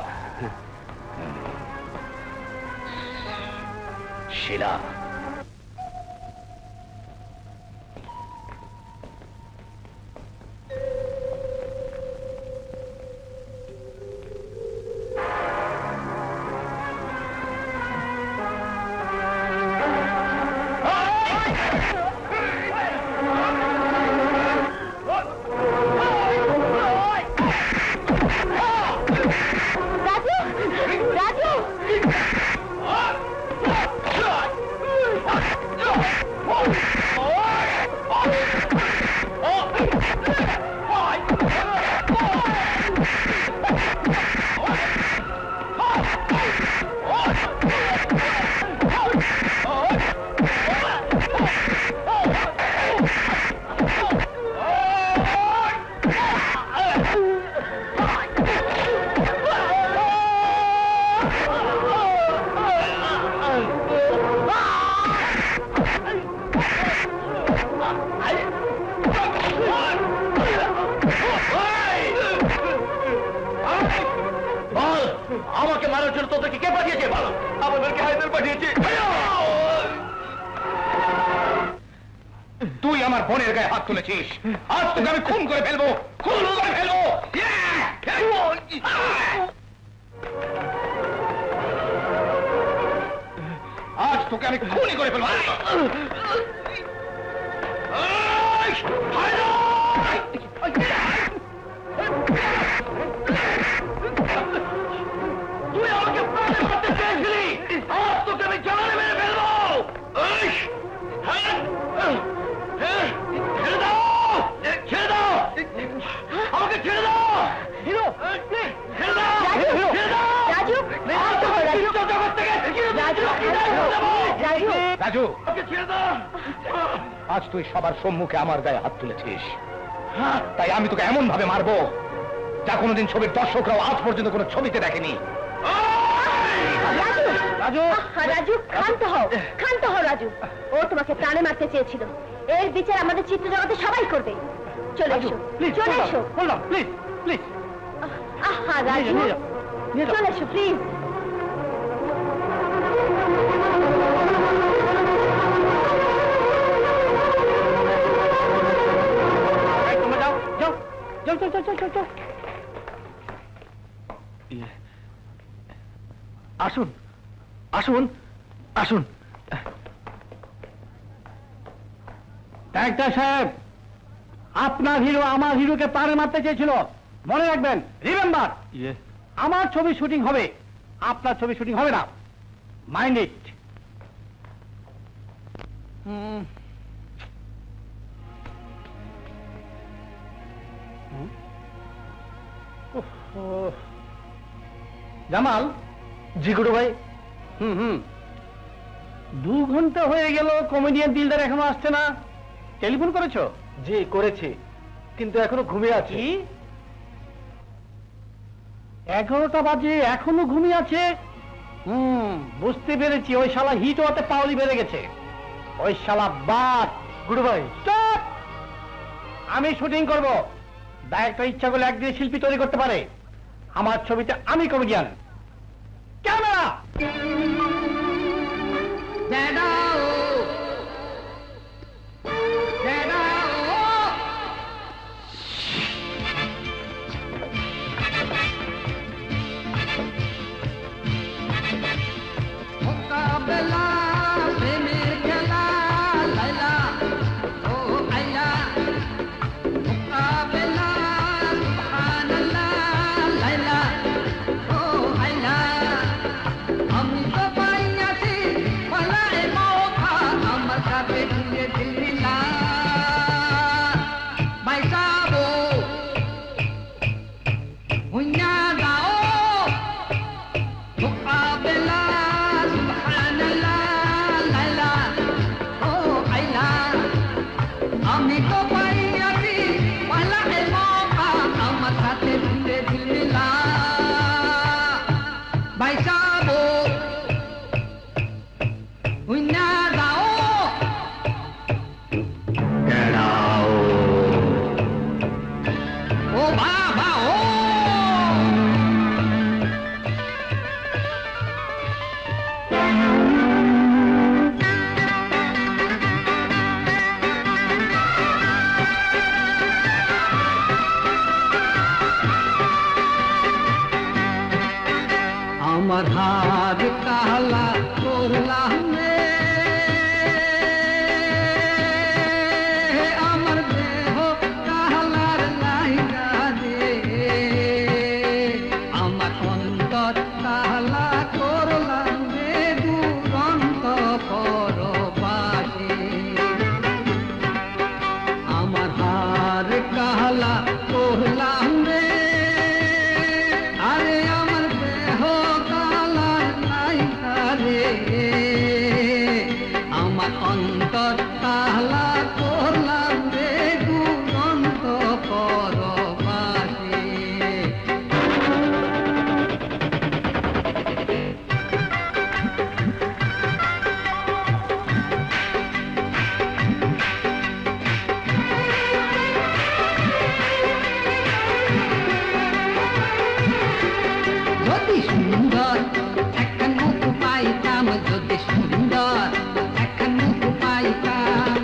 শিলা, রাজু, রাজু, বোনের গায়ে হাত তুলেছিস, আজ তোকে আমি খুন করে ফেলবো, খুন করে ফেলবো। আজ তোকে আমি খুনই করে ফেলবো। তুই আমাকে প্রাণে মারতে চেয়েছিলি, আজ তোকে আমি জানালে মেরে ফেলবো। ছেড়ে দাও, ছেড়ে দাও, আমাকে ছেড়ে দাও। হিরো, ছেড়ে দাও, ছেড়ে দাও। রাজু, রাজু, ছেড়ে দাও। আজ তুই সবার সম্মুখে আমার গায়ে হাত তুলেছিস, তাই আমি তোকে এমন ভাবে মারবো যা কোনোদিন ছবির দর্শকরাও আজ পর্যন্ত কোনো ছবিতে দেখেনি। রাজু, রাজু, ক্ষান্ত হও, ক্ষান্ত হও রাজু। ও তোমাকে প্রাণে মারতে চেয়েছিল, এর বিচার আমাদের চিত্র জগতে সবাই করবে। চলে এসো, চলে এসো। প্লিজ প্লিজ, আহা রাজু, চলে এসো প্লিজ। আসুন আসুন আসুন। ডাক্তার সাহেব, আপনার হিরো আমার হিরোকে প্রাণে মারতে চেয়েছিল, মনে রাখবেন, রিমেম্বার। আমার ছবি শুটিং হবে, আপনার ছবি শুটিং হবে না, মাইন্ড ইট। জামাল। জি গুরু ভাই। 2 ঘন্টা হয়ে গেল, কমেডিয়ান দিলদার এখনো আসছে না। টেলিফোন করেছো? জি করেছি, কিন্তু এখনো ঘুমিয়ে আছি। 11টা বাজে এখনো ঘুমিয়ে আছে? বুঝতে পেরেছি, ওই শালা হিট হওয়াতে পাওলি বেড়ে গেছে। ওই শালা বাদ। গুরু ভাই স্টপ। আমি শুটিং করব, ডাইরেক্টর ইচ্ছা করলে একদিনে শিল্পী তৈরি করতে পারে। আমার ছবিতে আমি কমেডিয়ান। ক্যামেরা। আমার হাত কালা করলাম রে, আমার দেহ কালার লাইগা রে, আমার অন্তর কালা করলাম রে, দুরন্ত পরবাসে। আমার হাত কালা করলাম রে, আরে আমার দেহ আমার অন্তর তাহলা করলাম রে, দুরন্ত পরবাসে। যদি সুন্দর একটা মুখ পাইতাম, যদি সুন্দর একটা মুখ পাইতাম,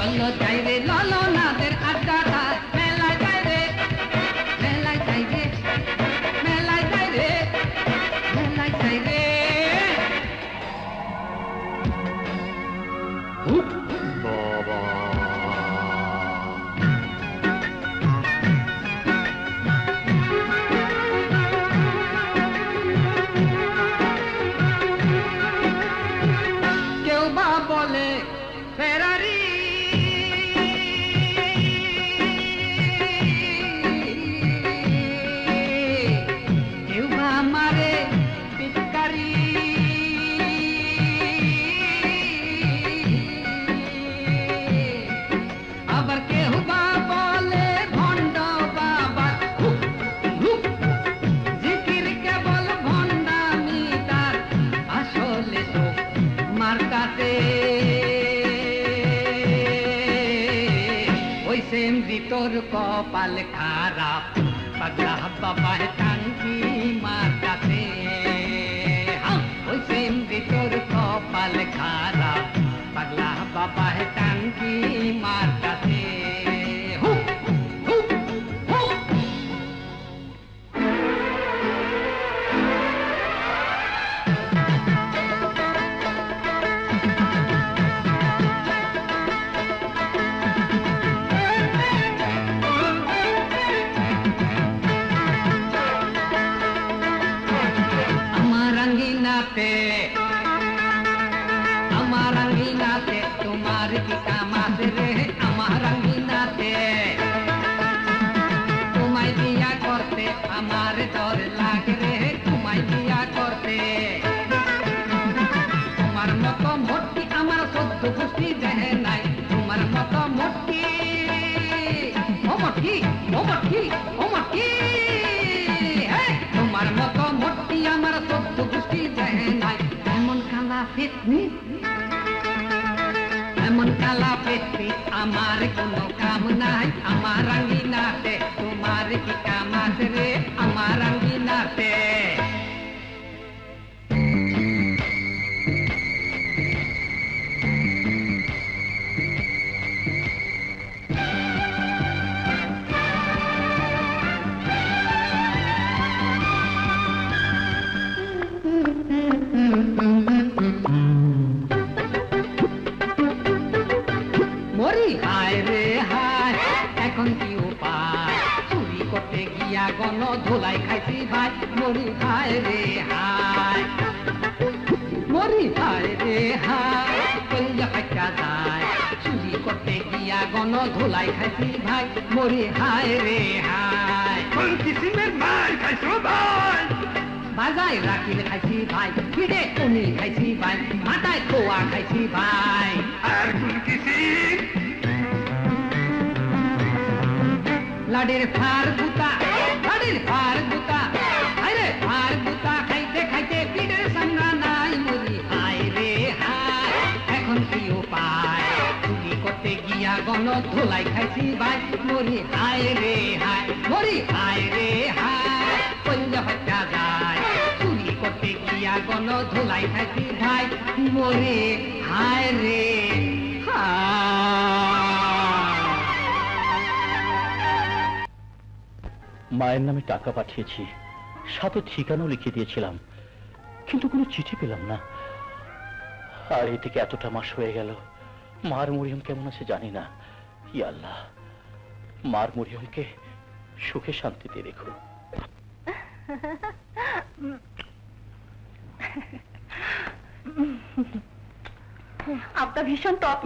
চলো যাই রে ললনাদের আড্ডাটা মেলায় যাই রে মেলায় যাই রে মেলায় যাই রে মেলায় যাই রে বাবা কেউ বা বলে ফেরারি কেউ বা মারে পিটকারি আবার কেউ বা বলে ভণ্ড বাবা জিকির কেবল ভণ্ডামি তার আসলে তো মার্কাতে ওই সেমরি তোর কপাল খারাপ পাগলা বাবা টাঙ্কি মার্কাতে ওই সেমরি তোর কপাল খারাপ পাগলা বাবা টাঙ্কি মার্কাতে আমার রঙিনাতে তোমার কি কাম আছে রে আমার রঙিনাতে তোমায় বিয়া করতে আমার ডর লাগে রে তোমায় বিয়া করতে তোমার মতো মোটকি আমার সদ্য গোষ্ঠী দেহে নাই তোমার মতো মোটকি ও মোটকি ও মোটকি ও মোটকি তোমার মতো মোটকি আমার সদ্য গোষ্ঠী দেহে নাই এমন কালা ফিটনি এমন কালা ফিটনি আমার কোনো কাম নাই আমার রঙিনাতে তোমার কি কাম আছে রে আমার রঙিনাতে মরি হায় রে হায় এখন কি উপায় চুরি করতে গিয়া গণ ধোলাই খাইছি ভাই মরি হায় রে হায় মরি হায় রে হায় কলিজা ফাটা যায় চুরি করতে গিয়া গণ ধোলাই খাইছি ভাই মরি হায় রে হায় কোন কিসিমের মাল খাইছো ভাই? বাজায় রাখিল খাইছি ভাই ফিরে উনি খাইছি ভাই মাথায় খোয়া খাইছি ভাই আর কোন কিসিম? লাডের ফার গুতা লাডের ফার গুতা আরে ফার গুতা খাইতে খাইতে পিঠের সামনা নাই মরি হায় রে হায় এখন কি উপায় চুরি করতে গিয়া গণ ধোলাই খাইছি ভাই মরি হায় রে হায় মরি হায় রে হায় পঞ্জা ফাটা যায় চুরি করতে গিয়া গণ ধোলাই খাইছি ভাই মরি হায় রে হায় মায়ের নামে টাকা পাঠিয়েছি, সাথে ঠিকানাও লিখে দিয়েছিলাম, কিন্তু কোনো চিঠি পেলাম না। আর এদিকে এতটা মাস হয়ে গেল, মার মরিয়ম কেমন আছে জানি না। ই আল্লাহ, মার মরিয়মকে সুখে শান্তিতে রেখো। আপনার ভীষণ টক।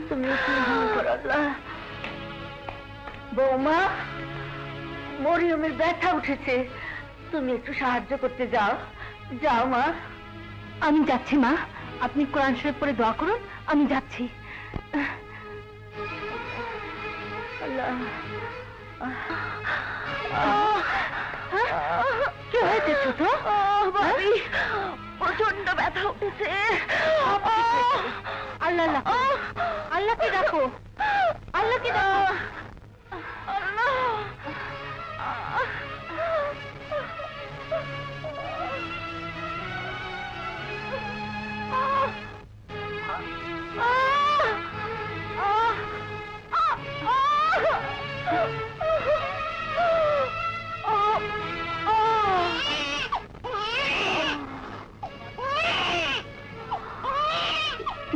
তুমি বৌমা, মরিয়মের ব্যথা উঠেছে, তুমি একটু সাহায্য করতে যাও। যাও মা। আমি যাচ্ছি মা, আপনি কোরআন শরীফ পড়ে দোয়া করুন, আমি যাচ্ছি। কি হয়েছে ছোট? প্রচন্ড ব্যথা উঠেছে। আল্লাহ আল্লাহ, আল্লাহকে ডাকো, আল্লাহকে ডাকো।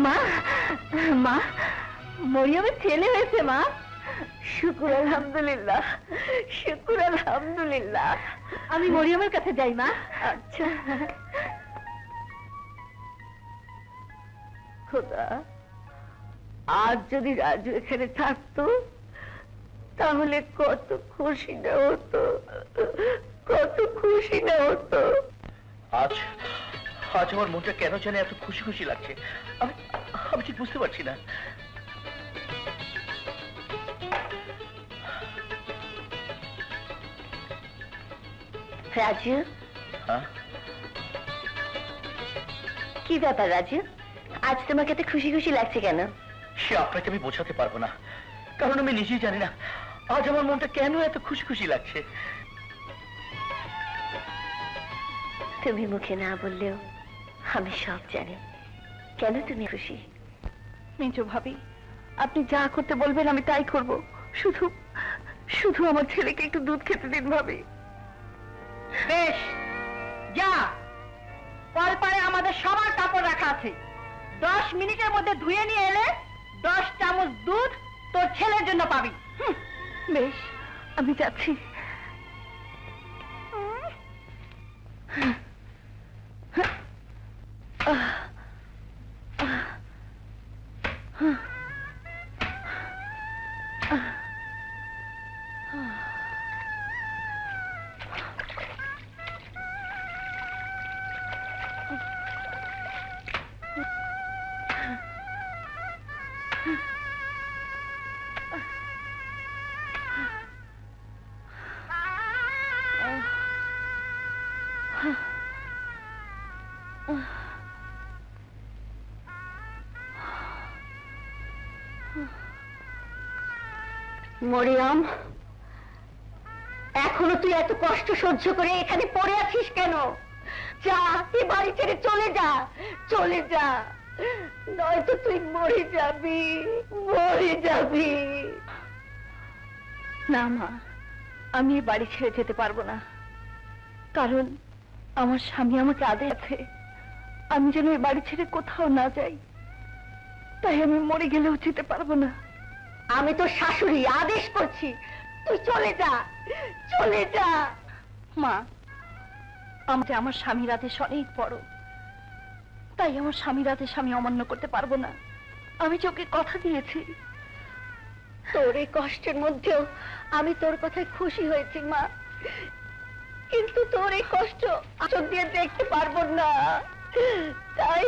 মা, মা, মরিয়মের ছেলে হয়েছে মা। শুকুর আলহামদুলিল্লাহ, শুকুর আলহামদুলিল্লাহ। আমি মরিয়মের কাছে যাই মা। আচ্ছা। খোদা, আজ যদি রাজু এখানে থাকতো তাহলে কত খুশি না হতো, কত খুশি না হতো। আজ আজ আমার মনটা কেন জানে এত খুশি খুশি লাগছে, আমি আমি ঠিক বুঝতে পারছি না। রাজু, হ্যাঁ? কি ব্যাপার রাজু, আজ তোমাকে এত খুশি খুশি লাগছে কেন? সে আপনাকে আমি বোঝাতে পারবো না, কারণ আমি নিজেই জানি না আজ আমার মনটা কেন এত খুশি খুশি লাগছে। তুমি মুখে না বললেও আমি সব জানি কেন তুমি খুশি। মেজো ভাবি, আপনি যা করতে বলবেন আমি তাই করব, শুধু শুধু আমার ছেলেকে একটু দুধ খেতে দিন ভাবি। বেশ, যা, কলপারে আমাদের সবার কাপড় রাখা আছে, 10 মিনিটের মধ্যে ধুয়ে নিয়ে এলে 10 চামচ দুধ তোর ছেলের জন্য পাবি। বেশ, আমি যাচ্ছি। মরিয়ম, এখনো তুই এত কষ্ট সহ্য করে এখানে পড়ে আছিস কেন? যা, এ বাড়ি ছেড়ে চলে যা, চলে যা, নয়তো তুই মরে যাবি, মরে যাবি। না মা, আমি এ বাড়ি ছেড়ে যেতে পারবো না, কারণ আমার স্বামী আমাকে আদেশ আছে আমি যেন এ বাড়ি ছেড়ে কোথাও না যাই, তাই আমি মরে গেলেও যেতে পারবো না। আমি তো শাশুড়ি, আদেশ করছি, তুই চলে যা, চলে যা। মা, আমার স্বামীর আদেশ অনেক বড়, তাই আমার স্বামীর আদেশ আমি অমান্য করতে পারবো না। আমি তোকে কথা দিয়েছি, তোর এই কষ্টের মধ্যেও আমি তোর কথায় খুশি হয়েছি মা, কিন্তু তোর এই কষ্ট চোখ দিয়ে দেখতে পারবো না, তাই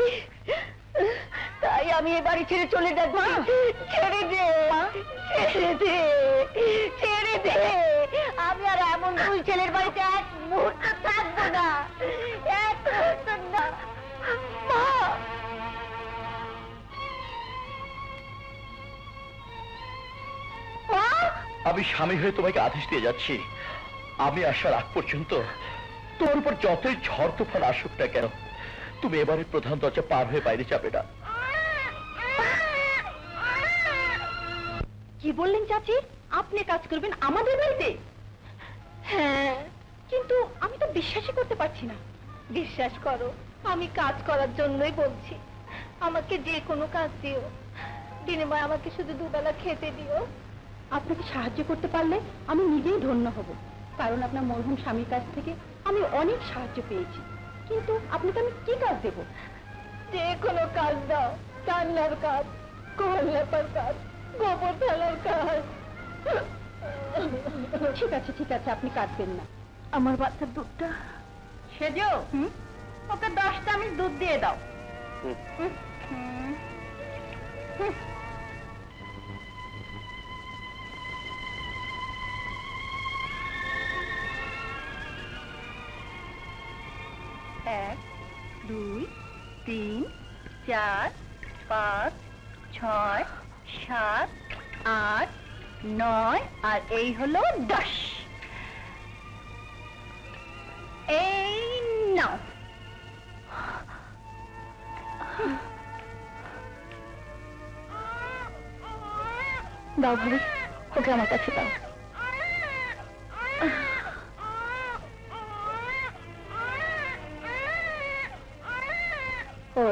তাই আমি এ বাড়ি ছেড়ে চলে যাচ্ছি। ছেড়ে দে, ছেড়ে দে, ছেড়ে দে, আমি আর এমন দুই ছেলের বাড়িতে এক মুহূর্ত থাকবো না, এক মুহূর্ত না। মা, আমি স্বামী হয়ে তোমাকে আদেশ দিয়ে যাচ্ছি, আমি আসার আগ পর্যন্ত তোর উপর যতই ঝড় তুফান আসুক না কেন, তুমি এবারে প্রধান দরজা পার হয়ে বাইরে যাবে না। কি বললেন চাচি, আপনি কাজ করবেন আমাদের বাড়িতে? হ্যাঁ, কিন্তু আমি তো বিশ্বাসই করতে পারছি না। বিশ্বাস করো, আমি কাজ করার জন্যই বলছি, আমাকে যে কোনো কাজ দিও, বিনিময়ে আমাকে শুধু দুবেলা খেতে দিও। আপনাকে সাহায্য করতে পারলে আমি নিজেই ধন্য হব, কারণ আপনার মরহুম স্বামীর কাছ থেকে আমি অনেক সাহায্য পেয়েছি। কিন্তু আপনাকে আমি কি কাজ দেব? যে কোনো কাজ দাও, রান্নার কাজ, ঘর লেপার কাজ, গোবর ফেলার কাজ। ঠিক আছে ঠিক আছে, আপনি কাটবেন না। আমার বাচ্চার দুধটা সেজো, ওকে 10 চামচ দুধ দিয়ে দাও। এক, 2, 3, 4, 5, 6, 7, 8, 9 আর এই হলো 10। এই নাও। দাও ভাবি, ওকে আমার কাছে দাও। ও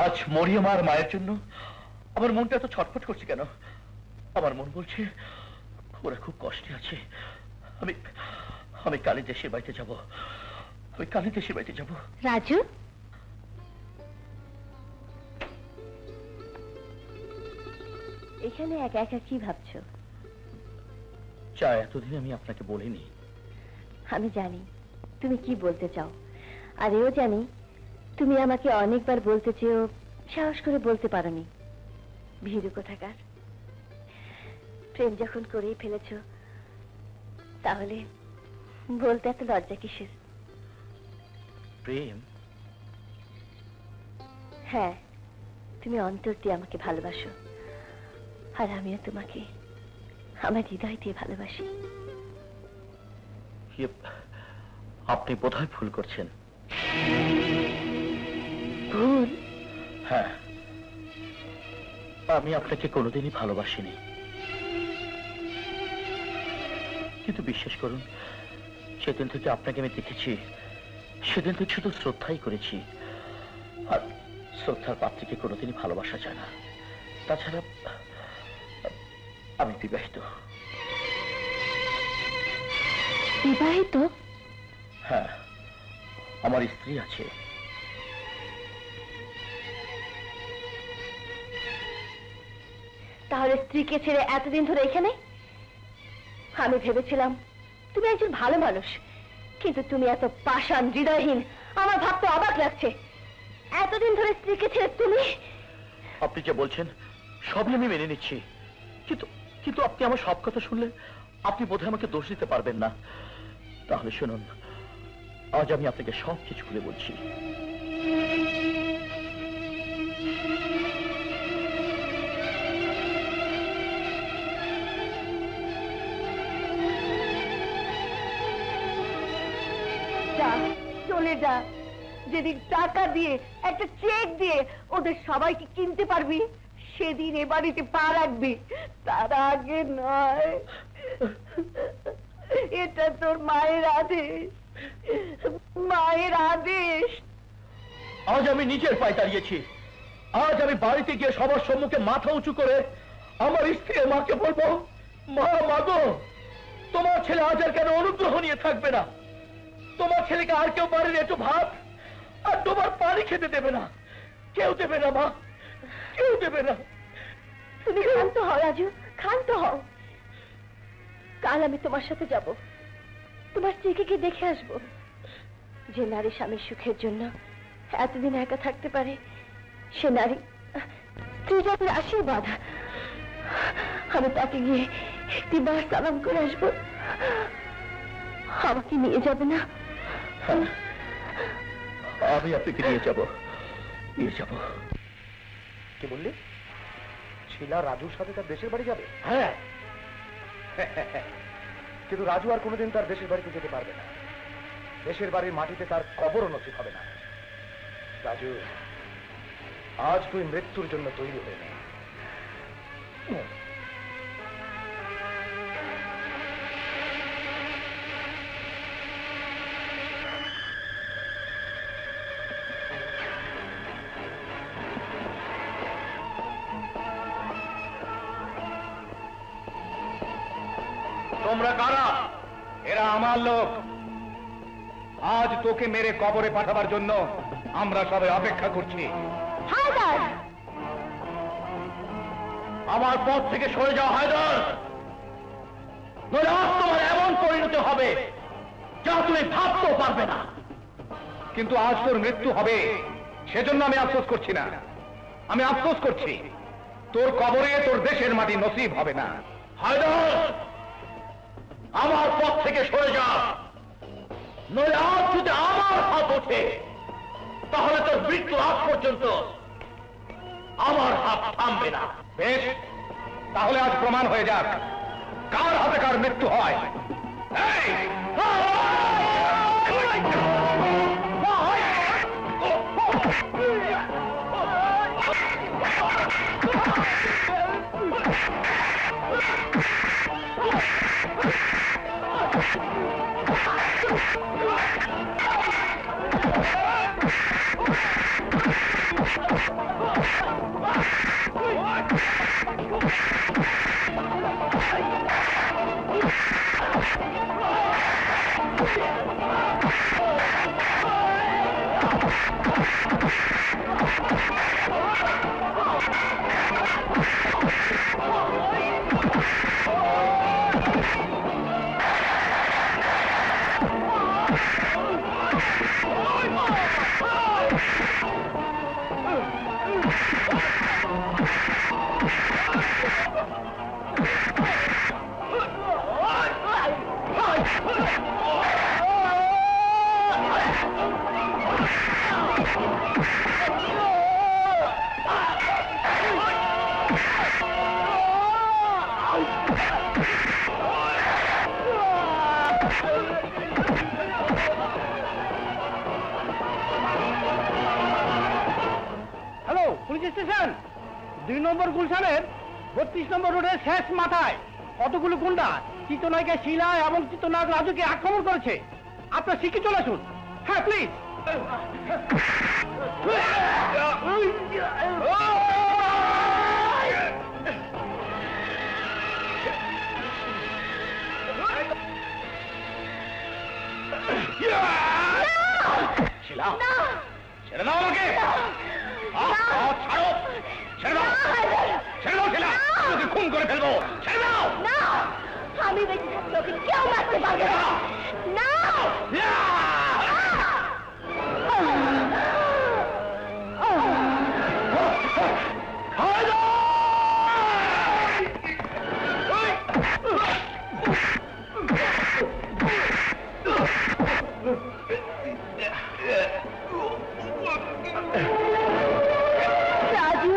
আজ মরিয়মার মায়ের জন্য আমার মনটা এত ছটফট করছে কেন? আমার মন বলছে ওরা খুব কষ্টে আছে। আমি কালী দেশের বাড়িতে যাব, আমি কালী দেশের বাড়িতে যাব। রাজু, এখানে একা একা কি ভাবছো? যা এতদিন আমি আপনাকে বলিনি। আমি জানি তুমি কি বলতে চাও, আর এও জানি তুমি আমাকে অনেকবার বলতে চেয়েও সাহস করে বলতে পারোনি। ভীরু কোথাকার। প্রেম যখন করেই ফেলেছ, তাহলে বলতে এত লজ্জা কিসের? প্রেম? হ্যাঁ, তুমি অন্তর দিয়ে আমাকে ভালোবাসো, আর আমিও তোমাকে আমার হৃদয় দিয়ে ভালোবাসি। আপনি বোধহয় ভুল করছেন। ভুল? হ্যাঁ, আমি আপনাকে কোনোদিনই ভালোবাসিনি। কিন্তু বিশ্বাস করুন, সেদিন থেকে আপনাকে আমি দেখেছি, সেদিন থেকে শুধু শ্রদ্ধাই করেছি। আর শ্রদ্ধার পাত্রীকে কোনোদিনই ভালোবাসা যায় না। তাছাড়া আমি বিবাহিত। বিবাহিত? হ্যাঁ, আমার স্ত্রী আছে। তাহলে স্ত্রীকে ছেড়ে এতদিন ধরে এখানে? আমি ভেবেছিলাম তুমি একজন ভালো মানুষ, কিন্তু তুমি এত পাষাণ হৃদয়হীন, আমার ভাবতে অবাক লাগছে। এতদিন ধরে স্ত্রীকে ছেড়ে তুমি? আপনি যে বলছেন সবই আমি মেনে নিচ্ছি, কিন্তু আপনি আমার সব কথা শুনলে আপনি বোধহয় আমাকে দোষ দিতে পারবেন না। তাহলে শুনুন, আজ আমি আপনাকে সব কিছু খুলে বলছি। চলে যা, যেদিন টাকা দিয়ে, একটা চেক দিয়ে ওদের সবাইকে কিনতে পারবি, সেদিন এ বাড়িতে পা রাখবি, তার আগে নয়। এটা তোর মায়ের আদেশ, মায়ের আদেশ। আজ আমি নিজের পায়ে দাঁড়িয়েছি। আজ আমি বাড়িতে গিয়ে সবার সম্মুখে মাথা উঁচু করে আমার স্ত্রীর মাকে বলবো, মা, মাগো, তোমার ছেলে আজ আর কেন অনুগ্রহ নিয়ে থাকবে না? তোমার ছেলেকে আর কেউ পারেনি একটু ভাত, আর তোমার পানি খেতে দেবে না, কেউ দেবে না মা, কেউ দেবে না। তুমি ক্ষান্ত হও রাজু, ক্ষান্ত হও। কাল আমি তোমার সাথে যাব, তোমার স্ত্রীকে গিয়ে দেখে আসবো। যে নারী স্বামীর সুখের জন্য এতদিন একা থাকতে পারে, সে নারী স্ত্রী জাতির আশীর্বাদ। আমি তাকে গিয়ে একটিবার সালাম করে আসবো। আমাকে নিয়ে যাবে না? আমি আপনাকে নিয়ে যাব, নিয়ে যাব। কি বললি? শিলা রাজুর সাথে তার দেশের বাড়ি যাবে? হ্যাঁ, কিন্তু রাজু আর কোনোদিন তার দেশের বাড়িতে যেতে পারবে না। দেশের বাড়ির মাটিতে তার কবরও নসিব হবে না। রাজু, আজ তুই মৃত্যুর জন্য তৈরি হয়ে নে। তোমরা কারা? এরা আমার লোক। আজ তোকে মেরে কবরে পাঠাবার জন্য আমরা সবাই অপেক্ষা করছি। আমার পথ থেকে সরে যাও হায়দার, নইলে আজ তোমার এমন পরিণতি হবে যা তুমি ভাবতেও পারবে না। কিন্তু আজ তোর মৃত্যু হবে, সেজন্য আমি আফসোস করছি না। আমি আফসোস করছি তোর কবরে তোর দেশের মাটি নসিব হবে না। হায়দার, আমার পথ থেকে সরে যা, নইলে আজ যদি আমার হাত ওঠে তাহলে তোর মৃত্যু আগ পর্যন্ত আমার হাত থামবে না। বেশ, তাহলে আজ প্রমাণ হয়ে যাক কার হাতে কার মৃত্যু হয়। এই! Hello, police station. 2 নম্বর গুলশানের 32 নম্বর রোডের শেষ মাথায় কতগুলো গুন্ডা চিত্রনায়িকা শিলা এবং চিত্রনায়ক রাজুকে আক্রমণ করেছে। আপনার শিখে চলে আসুন। হ্যাঁ, প্লিজ। শিলা, ছেড়ে দাও আমাকে। ছাড়ো, ছেড়ে দাও, ছেড়ে দাও শিলা, তোকে খুন করে ফেলবো। ছেড়ে দাও। না, আমি বেঁচে থাকতে ওকে কেউ মারতে পারবে না। না, রাজু,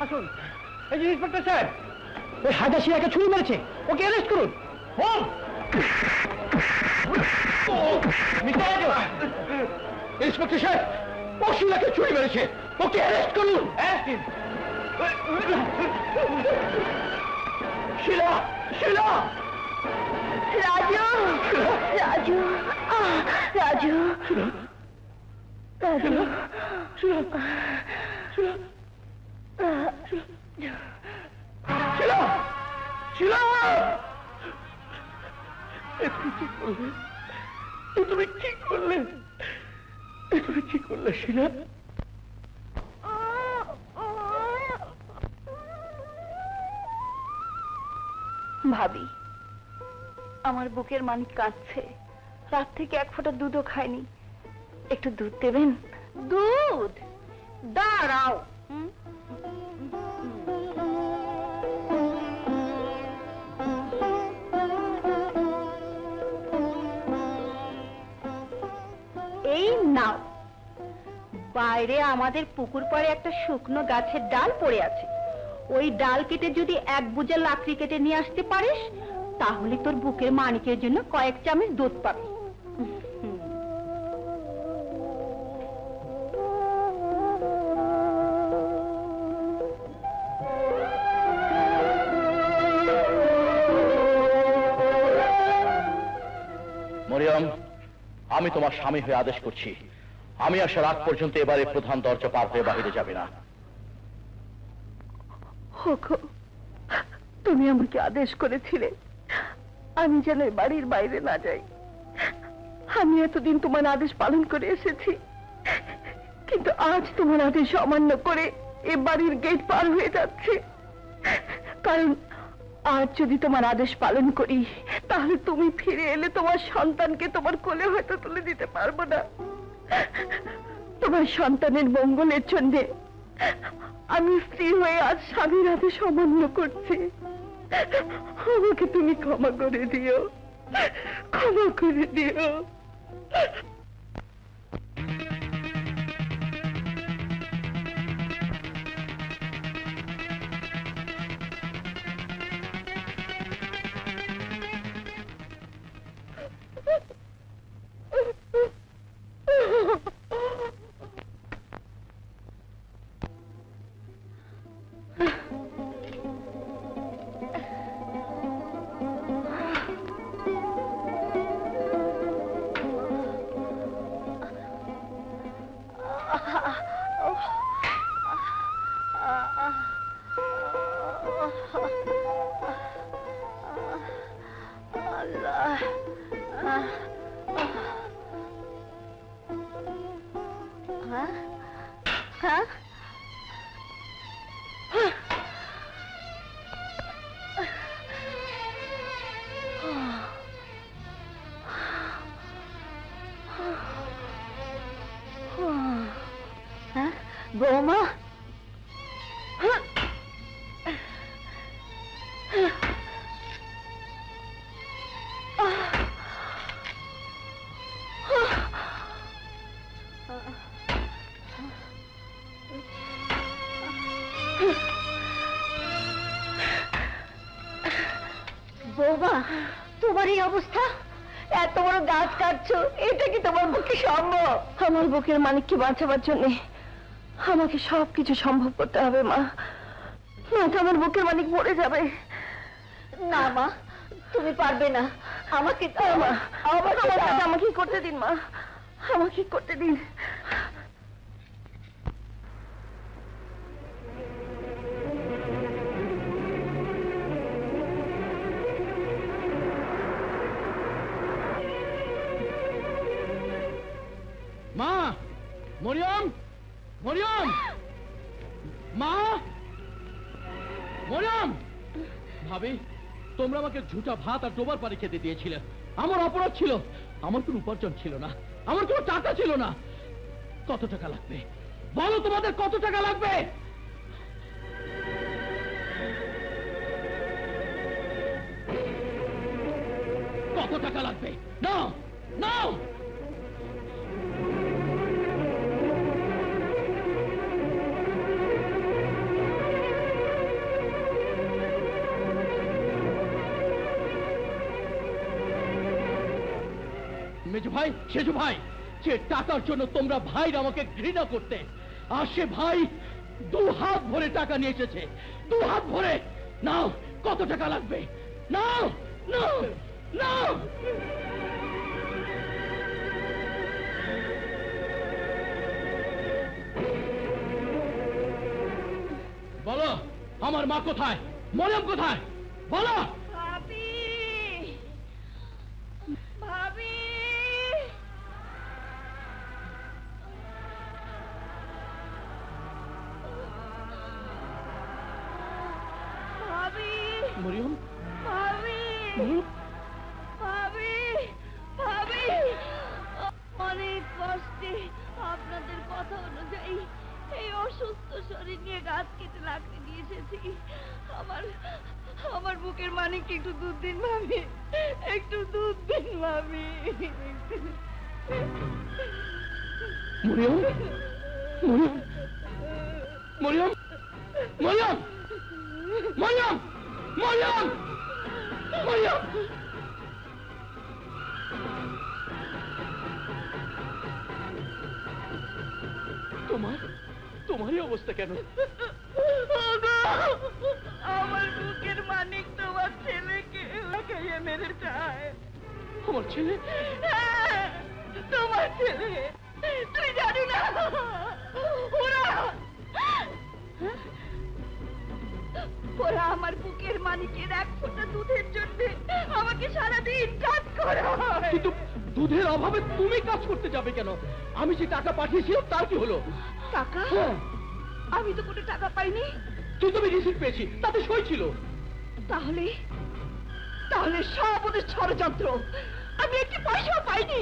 আসুন। এই যে ইন্সপেক্টর স্যার, ওই হায়দার শিলাকে ছুরি মেরেছে, ওকে অ্যারেস্ট করুন। ইন্সপেক্টর সাহেব, ও শিলাকে ছুরি মেরেছে, ওকে অ্যারেস্ট করুন। শিলা, শিলা, রাজু, রাজু, রাজু। তুমি কি করলে শিলা? ভাবি, আমার বুকের মানিক কাঁদছে, রাত থেকে এক ফোঁটা দুধও খায়নি, একটু দুধ দেবেন? দুধ? দাঁড়াও। এই নাও। বাইরে আমাদের পুকুর পাড়ে একটা শুকনো গাছের ডাল পড়ে আছে, ওই ডাল কেটে যদি এক বোঝা লাকড়ি কেটে নিয়ে আসতে পারিস, তাহলে তোর বুকের মানিকের জন্য কয়েক চামচ দুধ পাবি। মরিয়ম, আমি তোমার স্বামী হয়ে আদেশ করছি, আমি আসার আগ পর্যন্ত এবারে প্রধান দরজা পার হয়ে বাহিরে যাবে না। তুমি আমাকে আদেশ করেছিলে আমি যেন বাড়ির বাইরে না যাই। আমি এতদিন তোমার আদেশ পালন করে এসেছি, কিন্তু আজ তোমার আদেশ অমান্য করে এ বাড়ির গেট পার হয়ে যাচ্ছে। কারণ আজ যদি তোমার আদেশ পালন করি, তাহলে তুমি ফিরে এলে তোমার সন্তানকে তোমার কোলে হয়তো তুলে দিতে পারবো না। তোমার সন্তানের মঙ্গলের জন্য আমি স্ত্রী হয়ে আজ স্বামীর আদেশ অমান্য করছি। আমাকে তুমি ক্ষমা করে দিও, ক্ষমা করে দিও। বৌমা, বৌমা, তোমার এই অবস্থা, এত বড় গাছ কাটছো, এটা কি তোমার পক্ষে সম্ভব? আমার বুকের মানিককে বাঁচাবার জন্য আমাকে সবকিছু সম্ভব করতে হবে মা, নয়তো আমার বুকের মানিক মরে যাবে। না মা, তুমি পারবে না, আমাকে আমাকে করতে দিন মা, আমাকে করতে দিন। মা, মরিয়ম, মরিয়ম, মা, মরিয়ম। ভাবি, তোমরা আমাকে ঝুটা ভাত আর ডোবার পানি খেতে দিয়েছিলে, আমার অপরাধ ছিল, আমার কোনো উপার্জন ছিল না, আমার কোনো টাকা ছিল না। কত টাকা লাগবে বলো, তোমাদের কত টাকা লাগবে? কত টাকা লাগবে? নাও, নাও। মেজু ভাই, সেজু ভাই, যে টাকার জন্য তোমরা ভাই আমাকে ঘৃণা করতে, আর সে ভাই 2 হাত ভরে টাকা নিয়ে এসেছে, 2 হাত ভরে। নাও, কত টাকা লাগবে? নাও, নাও, নাও। আমার মা কোথায়? মরিয়ম কোথায়? বলো। ভাবি, ভাবি, ভাবি, মরিয়ম, ভাবি, ভাবি, ভাবি, অনেক কষ্টে আপনাদের কথা অনুযায়ী এই অসুস্থ শরীর নিয়ে গাছ কেটে লাকড়ি নিয়ে এসেছি। আমার বুকের মানিককে একটু দুধ দিন ভাবি, একটু দুধ দিন ভাবি। মরিয়ম, মরিয়ম, মরিয়ম, মরিয়ম, মরিয়ম, মরিয়ম, মরিয়ম। তোমারই অবস্থা কেন? আমার বুকের মানিক তোমার ছেলেকে খাইয়ে মেরে যায়। আমার ছেলে? হ্যাঁ, তোমার ছেলে। তুই জানি না ওরা আমার বুকের মানিকের এক ফোঁটা দুধের জন্য আমাকে সারাদিন কাজ করায়। কিন্তু দুধের অভাবে তুমি কাজ করতে যাবে কেন? আমি যে টাকা পাঠিয়েছিলাম তার কি হলো? টাকা? আমি তো কোনো টাকা পাইনি। কিন্তু আমি রিসিপ্ট পেয়েছি, তাতে সই ছিল। তাহলে তাহলে সব ওদের ষড়যন্ত্র। আমি একটি পয়সাও পাইনি।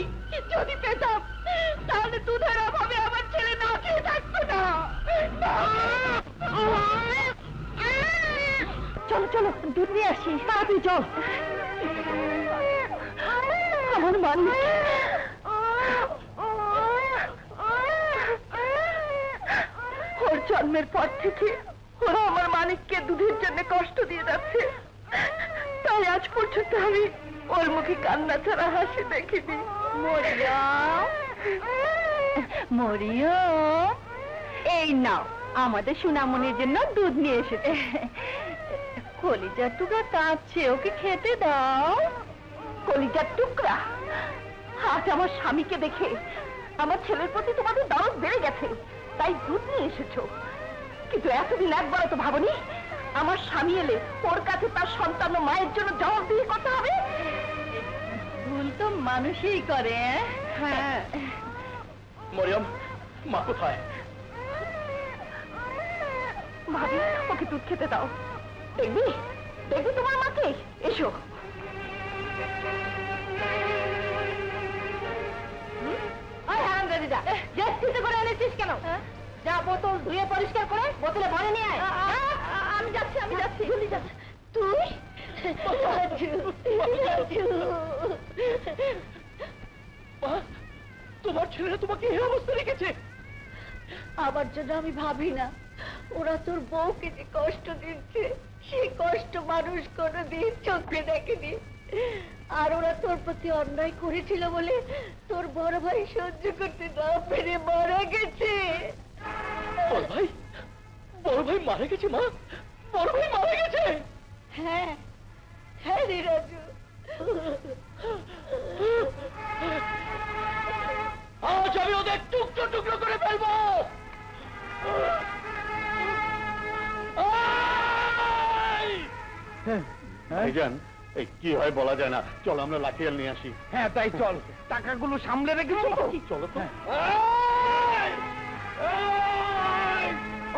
যদি পেতাম তাহলে দুধের অভাবে আমার ছেলে না খেয়ে থাকতো না। চলো চলো, দুধ নিয়ে আসি। তাড়াতাড়ি চল। আমার মানিক, ওর জন্মের পর থেকে ওরা আমার মানিককে দুধের জন্য কষ্ট দিয়ে যাচ্ছে। তাই আজ পর্যন্ত আমি ওর মুখে কান্না ছাড়া হাসি দেখিনি। মরিয়ম, মরিয়ম, এই নাও আমাদের সোনামণির জন্য দুধ নিয়ে এসেছে। কলিজার টুকরা কাঁদছে, ওকে খেতে দাও। কলিজার টুকরা? আজ আমার স্বামীকে দেখে আমার ছেলের প্রতি তোমাদের দরদ বেড়ে গেছে, তাই দুধ নিয়ে এসেছো। কিন্তু এতদিন একবারও তো ভাবনি আমার স্বামী এলে ওর কাছে তার সন্তান ও মায়ের জন্য জবাবদিহি করতে হবে। ভুল তো মানুষই করে। হ্যাঁ। মরিয়ম, মা কোথায়? ভাবি, ওকে দুধ খেতে দাও। দেখবি দেখবি তোমার মাকে। এসো। করে এনেছিস কেন? যা বোতল ধুয়ে পরিষ্কার করে বোতলে ভরে নিয়ে আয়। আমি যাচ্ছি, আমি যাচ্ছি। তুই? তোমার ছেলেরা তোমাকে এই অবস্থা রেখেছে? আমার জন্য আমি ভাবি না ওরা তোর বউকে যে কষ্ট দিচ্ছে সেই কষ্ট মানুষ কোনোদিন চোখে দেখেনি। আর ওরা তোর প্রতি অন্যায় করেছিল বলে তোর বড় ভাই সহ্য করতে না পেরে মারা গেছে। বড় ভাই মারা গেছে? মা, বড় ভাই মারা গেছে? হ্যাঁ, হ্যাঁ রে রাজু। আজ আমি ওদের টুকরো টুকরো করে ফেলবো। ভাইজান, এই কি হয় বলা যায় না। চল আমরা লাঠিয়াল নিয়ে আসি। হ্যাঁ তাই চল, টাকাগুলো সামলে রেখে চলো। চলো তো।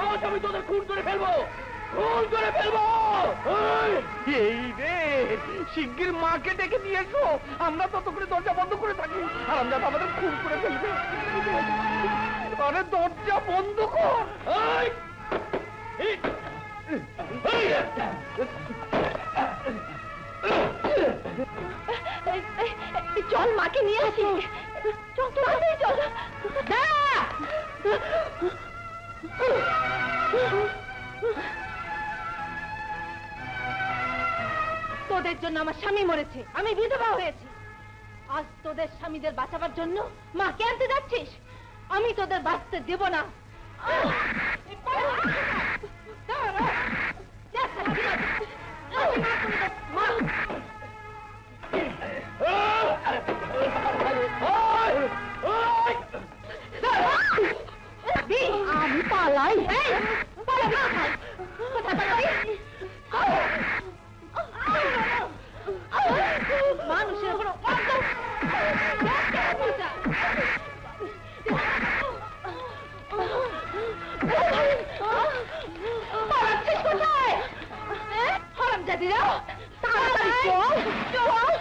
আজ আমি তোদের খুন করে ফেলবো, খুন করে ফেলবো। এই রে, শিগগির মাকে ডেকে নিয়ে এসো। আমরা ততক্ষণে দরজা বন্ধ করে থাকি আর আমরা আমাদের খুন করে ফেলবে। আরে দরজা বন্ধ কর। চল মাকে নিয়ে আসি। চল চল। তোদের জন্য আমার স্বামী মরেছে, আমি বিধবা হয়েছি। আজ তোদের স্বামীদের বাঁচাবার জন্য মাকে আনতে যাচ্ছিস? আমি তোদের বাঁচতে দেব না। আমি পালাই। কোথায় পালাই? বেটিরা তাড়াতাড়ি চল চল।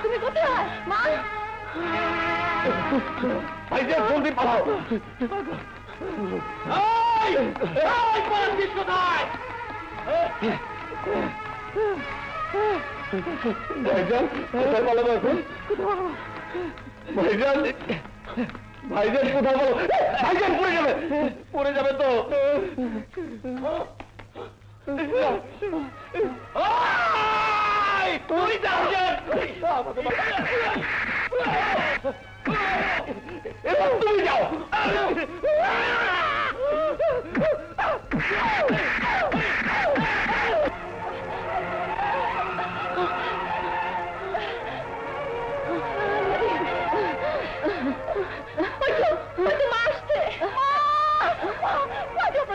তুমি কোথায় মা? ভাইজান জলদি পালাও। ভাইজান কোথায় পালাবো এখন? ভাইজান ভাইজান কোথায় বলো? ভাইজান পড়ে যাবে তো। তুমি যাও তুমি যাও।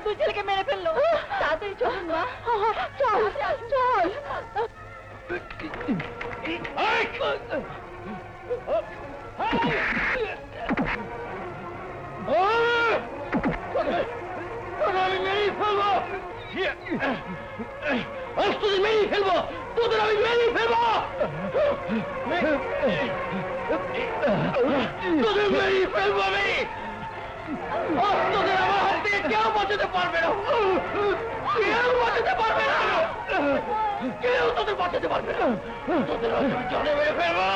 দুই ছেলেকে মেরে ফেললো। তাড়াতাড়ি চলুন মা, চল চল। আমি মেরেই ফেলবো, তোদের মেরেই ফেলবো, তোদের আমি মেরেই ফেলবো, তোদের মেরেই ফেলবো আমি। তোদের আমার হাত থেকে কেউ বাঁচাতে পারবে না, কেউ বাঁচাতে পারবে না, কেউ তোদের বাঁচাতে পারবে না, তোদের আমি জলে মেরে ফেলবো।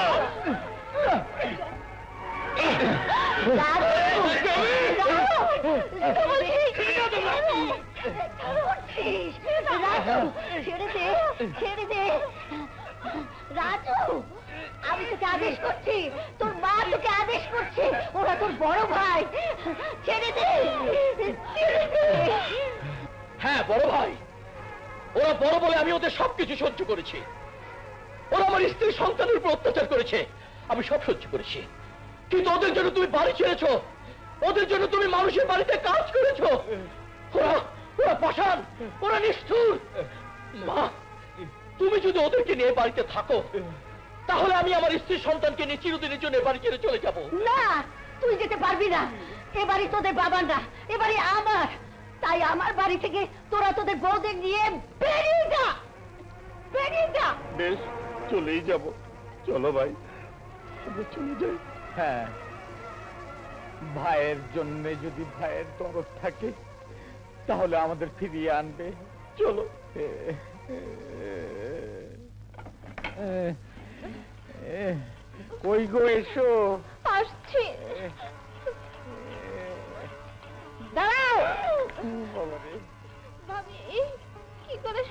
ছেড়ে দে রাজু, আমি তোকে আদেশ করছি, তোর মা তোকে আদেশ করছে, ওরা তোর বড় ভাই, ছেড়ে দে। হ্যাঁ বড় ভাই, ওরা বড় বলে আমি ওদের সবকিছু সহ্য করেছি। ওরা আমার স্ত্রী সন্তানের উপর অত্যাচার করেছে, আমি সব সহ্য করেছি। কিন্তু ওদের জন্য তুমি বাড়ি ছেড়েছো, ওদের জন্য তুমি মানুষের বাড়িতে কাজ করেছো। ওরা ওরা পাষাণ, ওরা নিষ্ঠুর। মা, তুমি যদি ওদেরকে নিয়ে বাড়িতে থাকো, তাহলে আমি আমার স্ত্রী সন্তানকে নিয়ে চিরদিনের জন্য বাড়ি ছেড়ে চলে যাব। না, তুই যেতে পারবি না, এ বাড়ি তোদের বাবার না, এ বাড়ি আমার। তাই আমার বাড়ি থেকে তোরা তোদের বউদের নিয়ে বেরিয়ে যা, বেরিয়ে যা। বেশ, চলেই যাব। চলো ভাই, আমরা চলে যাই। হ্যাঁ, ভাইয়ের জন্য যদি ভাইয়ের দরদ থাকে তাহলে আমাদের ফিরিয়ে আনবে। চলো। কই গো, এসো। আসছি, দাঁড়াও। ভাবি কি করে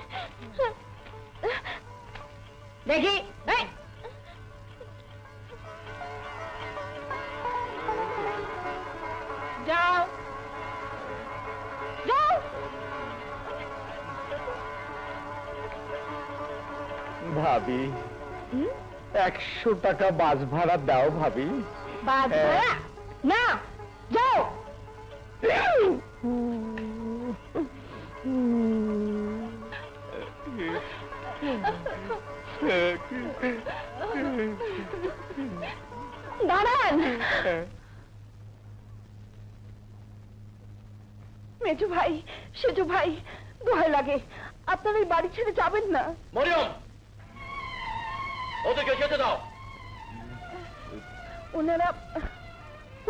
দেখি, যাও যাও। ভাবি, 100 টাকা বাস ভাড়া দাও ভাবি। বাস ভাড়া না, যাও। দাঁড়ান। মেজু ভাই, সেজু ভাই, দোহাই লাগে, আপনারা এই বাড়ি ছেড়ে যাবেন না। মরিয়ম, ওদেরকে যেতে দাও। ওনারা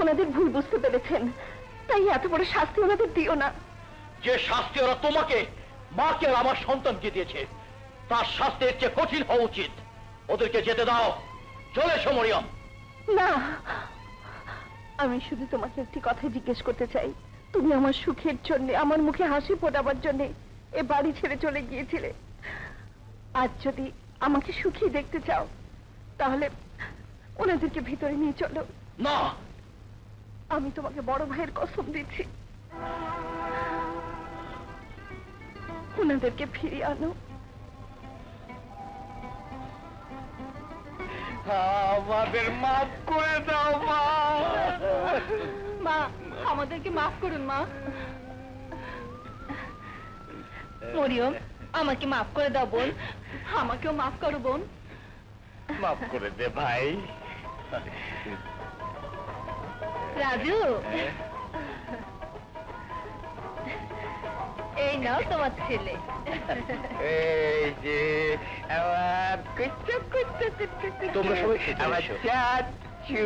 ওনাদের ভুল বুঝতে পেরেছেন, তাই এত বড় শাস্তি ওনাদের দিও না। যে শাস্তি ওরা তোমাকে, মাকে আর আমার সন্তানকে দিয়েছে, তার শাস্তির চেয়ে কঠিন হওয়া উচিত। ওদেরকে যেতে দাও। চলে এসো মরিয়ম। না, আমি শুধু তোমাকে একটি কথা জিজ্ঞেস করতে চাই। তুমি আমার সুখের জন্য, আমার মুখে হাসি ফোটাবার জন্য এ বাড়ি ছেড়ে চলে গিয়েছিলে। আজ যদি আমাকে সুখী দেখতে চাও, তাহলে ওনাদেরকে ভিতরে নিয়ে চলো। না, আমি তোমাকে বড় ভাইয়ের কসম দিচ্ছি, ওনাদেরকে ফিরিয়ে আনো। আমাদের মাফ করে দাও মা। মা, আমাদেরকে মাফ করুন মা। মরিয়ম, আমাকে মাফ করে দাও বোন। আমাকেও মাফ করো বোন। মাফ করে দে ভাই। রাজু, এই নাও তোমার ছেলে। এই যে আমার কুচ্চু কুচ্চু কুচ্চু, তোমরা সবাই আমার চাচু।